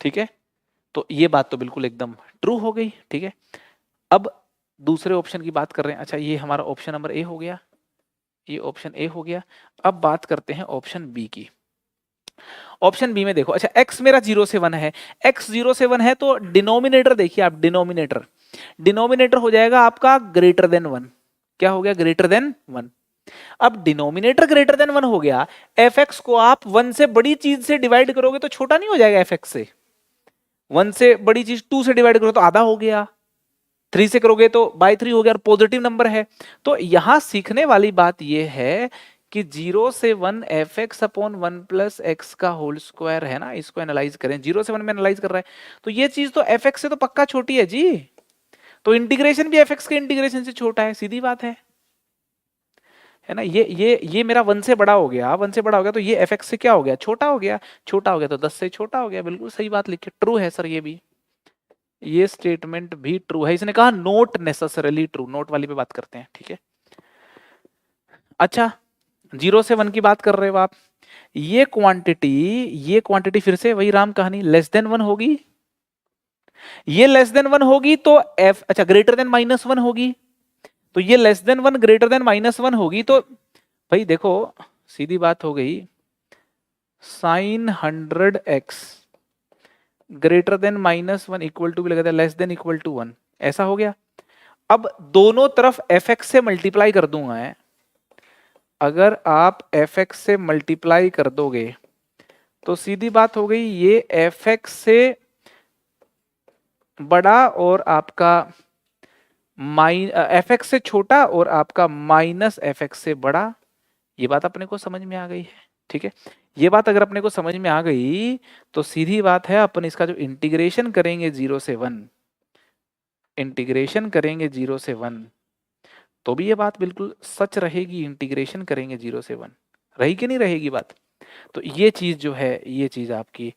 S1: ठीक है, तो ये बात तो बिल्कुल एकदम ट्रू हो गई। ठीक है, अब दूसरे ऑप्शन की बात कर रहे हैं। अच्छा, ये हमारा ऑप्शन नंबर ए हो गया, ये ऑप्शन ए हो गया। अब बात करते हैं ऑप्शन बी की। ऑप्शन बी में देखो, अच्छा x मेरा 0 से 1 है, x 0 से 1 है, तो डिनोमिनेटर देखिए आप, डिनोमिनेटर हो जाएगा आपका ग्रेटर देन 1। क्या हो गया? Greater than 1। अब डिनोमिनेटर ग्रेटर देन 1 हो गया, एफ एक्स को आप 1 से बड़ी चीज से डिवाइड करोगे तो छोटा नहीं हो जाएगा एफ एक्स से? 1 से बड़ी चीज 2 से डिवाइड करो तो आधा हो गया, 3 से करोगे तो बाई 3 हो गया, और पॉजिटिव नंबर है। तो यहां सीखने वाली बात यह है कि 0 से 1 F x upon 1 plus x का होल स्क्वायर है ना, इसको एनालाइज करें। 0 से 1 में एनालाइज कर रहा है, तो ये चीज तो एफ एक्स से तो पक्का छोटी है जी, तो इंटीग्रेशन भी एफ एक्स के इंटीग्रेशन से छोटा है, सीधी बात है ना। ये मेरा 1 से बड़ा हो गया, 1 से बड़ा हो गया, तो ये एफ एक्स से क्या हो गया? छोटा हो गया, छोटा हो गया तो 10 से छोटा हो गया। बिल्कुल सही बात लिखी, ट्रू है सर, ये भी, ये स्टेटमेंट भी ट्रू है। इसने कहा नोट नेसेसरली ट्रू, नोट वाली पे बात करते हैं। ठीक है, अच्छा 0 से 1 की बात कर रहे हो आप, ये क्वांटिटी फिर से वही राम कहानी, लेस देन 1 होगी, ये लेस देन 1 होगी तो एफ, अच्छा ग्रेटर देन -1 होगी, तो ये लेस देन 1 ग्रेटर देन -1 होगी, तो भाई देखो सीधी बात हो गई, sine 100x greater than -1 equal to भी लगा था लेस देन इक्वल टू 1, ऐसा हो गया। अब दोनों तरफ एफ एक्स से मल्टीप्लाई कर दूंगा मैं, अगर आप एफ एक्स से मल्टीप्लाई कर दोगे तो सीधी बात हो गई, ये एफ एक्स से बड़ा और आपका एफ एक्स से छोटा और आपका माइनस एफ एक्स से बड़ा, ये बात अपने को समझ में आ गई है। ठीक है, ये बात अगर अपने को समझ में आ गई तो सीधी बात है, अपन इसका जो इंटीग्रेशन करेंगे 0 से 1, इंटीग्रेशन करेंगे 0 से 1, तो भी ये बात बिल्कुल सच रहेगी, इंटीग्रेशन करेंगे 0 से 1, रही कि नहीं रहेगी बात? तो ये चीज जो है, ये चीज आपकी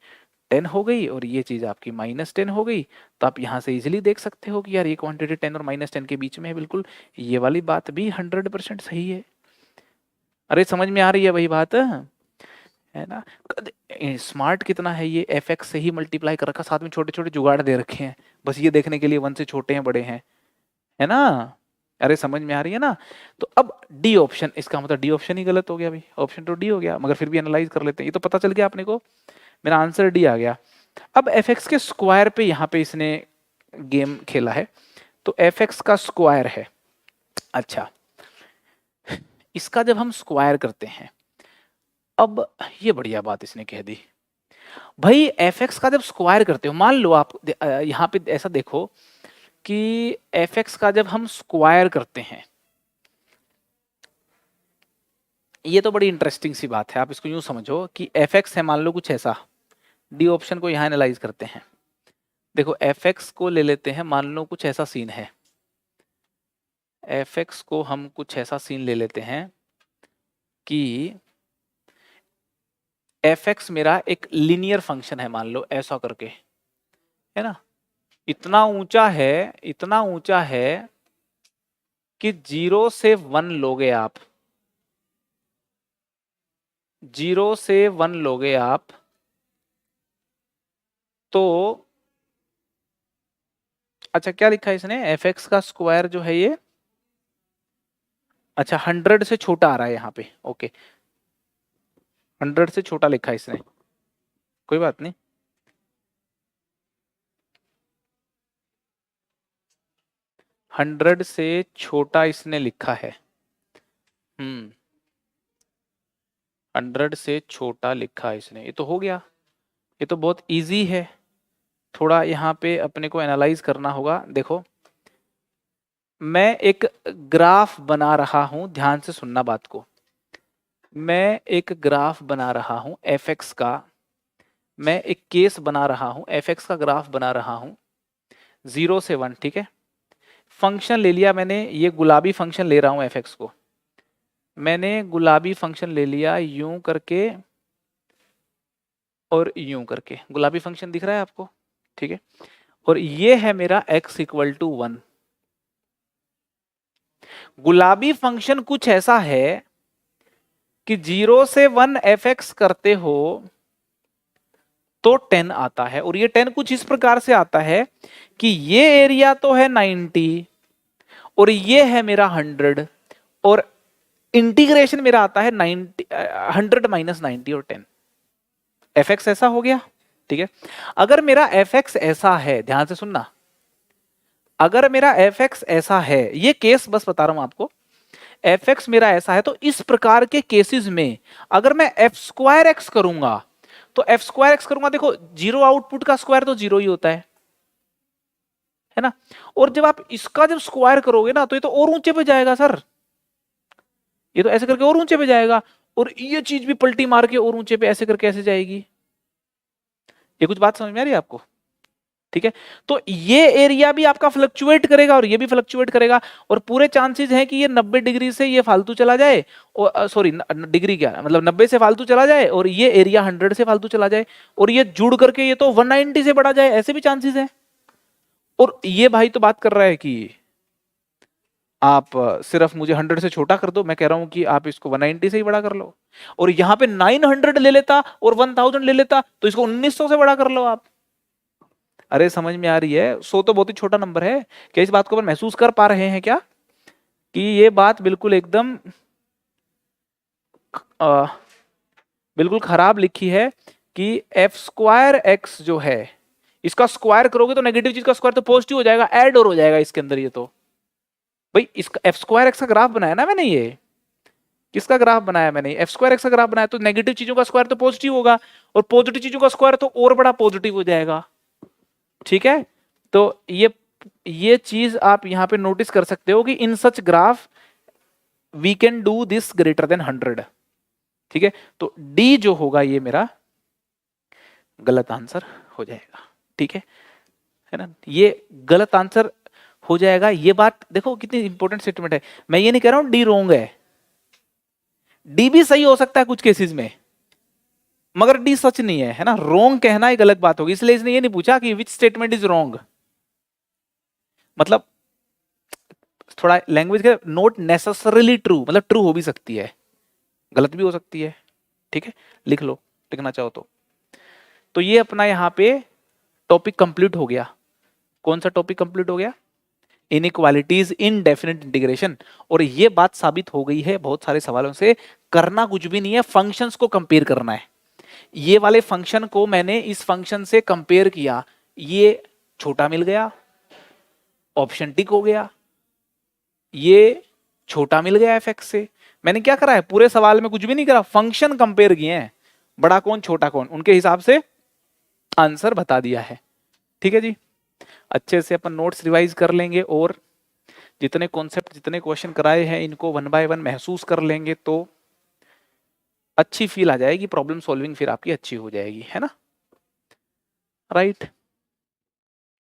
S1: 10 हो गई और ये चीज आपकी -10 हो गई। तो आप यहाँ से इजिली देख सकते हो कि यार ये क्वांटिटी 10 और -10 के बीच में है, बिल्कुल ये वाली बात भी 100% सही है। अरे समझ में आ रही है वही बात है ना? स्मार्ट कितना है ये, एफ एक्स से ही मल्टीप्लाई कर रखा, साथ में छोटे छोटे जुगाड़ दे रखे हैं, बस ये देखने के लिए 1 से छोटे हैं बड़े हैं, है ना? अरे समझ में आ रही है ना? तो अब डी ऑप्शन, इसका मतलब डी ऑप्शन ही गलत हो गया भाई, ऑप्शन तो डी हो गया, मगर फिर भी एनालाइज कर लेते हैं। ये तो पता चल गया अपने को, मेरा आंसर डी आ गया। अब एफ एक्स के स्क्वायर पे यहाँ पे इसने गेम खेला है, तो एफ एक्स का स्क्वायर है। अच्छा, इसका जब हम स्क्वायर करते हैं, अब ये बढ़िया बात इसने कह दी भाई, एफ एक्स का जब स्क्वायर करते हो, मान लो आप यहाँ पे ऐसा देखो कि एफ एक्स का जब हम स्क्वायर करते हैं, ये तो बड़ी इंटरेस्टिंग सी बात है। आप इसको यूं समझो कि एफ एक्स है, मान लो कुछ ऐसा, डी ऑप्शन को यहाँ एनालाइज करते हैं। देखो एफ एक्स को ले लेते हैं, मान लो कुछ ऐसा सीन है, एफ एक्स को हम कुछ ऐसा सीन ले लेते हैं कि एफ एक्स मेरा एक लीनियर फंक्शन है, मान लो ऐसा करके, है ना? इतना ऊंचा है, इतना ऊंचा है कि 0 से 1 लोगे आप, 0 से 1 लोगे आप, तो अच्छा क्या लिखा है इसने, एफ एक्स का स्क्वायर जो है ये, अच्छा 100 से छोटा आ रहा है यहाँ पे, ओके 100 से छोटा लिखा है इसने, कोई बात नहीं, 100 से छोटा इसने लिखा है। 100 से छोटा लिखा इसने, ये तो हो गया, ये तो बहुत इजी है। थोड़ा यहाँ पे अपने को एनालाइज करना होगा। देखो मैं एक ग्राफ बना रहा हूं, ध्यान से सुनना बात को। मैं एक ग्राफ बना रहा हूं fx का, मैं एक केस बना रहा हूं, fx का ग्राफ बना रहा हूं 0 से 1, ठीक है। फंक्शन ले लिया मैंने, ये गुलाबी फंक्शन ले रहा हूं fx को, मैंने गुलाबी फंक्शन ले लिया यूं करके और यूं करके, गुलाबी फंक्शन दिख रहा है आपको, ठीक है। और ये है मेरा x इक्वल टू 1। गुलाबी फंक्शन कुछ ऐसा है कि 0 से 1 fx करते हो तो 10 आता है, और ये 10 कुछ इस प्रकार से आता है कि ये एरिया तो है 90 और ये है मेरा 100, और इंटीग्रेशन मेरा आता है 100 माइनस 90 और 10। fx ऐसा हो गया, ठीक है। अगर मेरा fx ऐसा है, ध्यान से सुनना, अगर मेरा fx ऐसा है, ये केस बस बता रहा हूं आपको, fx मेरा ऐसा है, तो इस प्रकार के केसेस में अगर मैं f² करूंगा तो f² करूंगा, देखो जीरो आउटपुट का स्क्वायर तो जीरो ही होता है ना। और जब आप इसका जब स्क्वायर करोगे ना तो ये तो और ऊंचे पे जाएगा सर, ये तो ऐसे करके और ऊंचे पे जाएगा, और ये चीज भी पलटी मार के और ऊंचे पे ऐसे करके ऐसे जाएगी। ये कुछ बात समझ में आ रही है आपको, ठीक है। तो ये एरिया भी आपका फ्लक्चुएट करेगा और ये भी फ्लक्चुएट करेगा, और पूरे चांसेस हैं कि ये 90 डिग्री से ये फालतू चला जाए, और सॉरी डिग्री क्या मतलब 90 से फालतू चला जाए, और ये एरिया 100 से फालतू चला जाए, और ये जुड़ करके ये तो 190 से बढ़ा जाए, ऐसे भी चांसेस हैं। और ये भाई तो बात कर रहा है कि आप सिर्फ मुझे 100 से छोटा कर दो, मैं कह रहा हूं कि आप इसको 190 से ही बड़ा कर लो, और यहां पे 900 ले लेता और 1000 ले लेता तो इसको 1900 से बड़ा कर लो आप। अरे समझ में आ रही है, 100 तो बहुत ही छोटा नंबर है। क्या इस बात को अपन महसूस कर पा रहे हैं क्या, कि ये बात बिल्कुल एकदम बिल्कुल खराब लिखी है कि f² जो है इसका स्क्वायर करोगे तो नेगेटिव चीज का स्क्वायर तो पॉजिटिव हो जाएगा, ऐड और हो जाएगा इसके अंदर। ये तो भाई इसका f² का ग्राफ बनाया ना मैंने, ये किसका ग्राफ बनाया मैंने, f² का ग्राफ बनाया, तो नेगेटिव चीजों का स्क्वायर तो पॉजिटिव होगा, और पॉजिटिव चीजों का स्क्वायर तो और बड़ा पॉजिटिव हो जाएगा, ठीक है। तो ये चीज आप यहां पे नोटिस कर सकते हो कि in such graph we can do this greater than 100, ठीक है। तो डी जो होगा ये मेरा गलत आंसर हो जाएगा, ठीक है ना, ये गलत आंसर हो जाएगा। ये बात देखो कितनी इंपॉर्टेंट स्टेटमेंट है। मैं ये नहीं कह रहा हूं डी रोंग है, डी भी सही हो सकता है कुछ केसेस में, मगर डी सच नहीं है, है ना। रोंग कहना एक अलग बात होगी, इसलिए इसने ये नहीं पूछा कि विच स्टेटमेंट इज रोंग, मतलब थोड़ा लैंग्वेज के नॉट नेसेसरीली ट्रू, मतलब ट्रू हो भी सकती है, गलत भी हो सकती है, ठीक है। लिख लो लिखना चाहो तो ये अपना यहाँ पे टॉपिक कंप्लीट हो गया। कौन सा टॉपिक कंप्लीट हो गया, इनइक्वालिटीज इन डेफिनेट इंटीग्रेशन। और ये बात साबित हो गई है बहुत सारे सवालों से, करना कुछ भी नहीं है, फंक्शंस को कंपेयर करना है। ये वाले फंक्शन को मैंने इस फंक्शन से कंपेयर किया, ये छोटा मिल गया, ऑप्शन टिक हो गया, ये छोटा मिल गया fx से। मैंने क्या करा है, पूरे सवाल में कुछ भी नहीं करा, फंक्शन कंपेयर किए हैं, बड़ा कौन छोटा कौन, उनके हिसाब से आंसर बता दिया है, ठीक है जी। अच्छे से अपन नोट्स रिवाइज कर लेंगे, और जितने कॉन्सेप्ट जितने क्वेश्चन कराए हैं इनको 1 बाय 1 महसूस कर लेंगे तो अच्छी फील आ जाएगी, प्रॉब्लम सॉल्विंग फिर आपकी अच्छी हो जाएगी, है ना, राइट।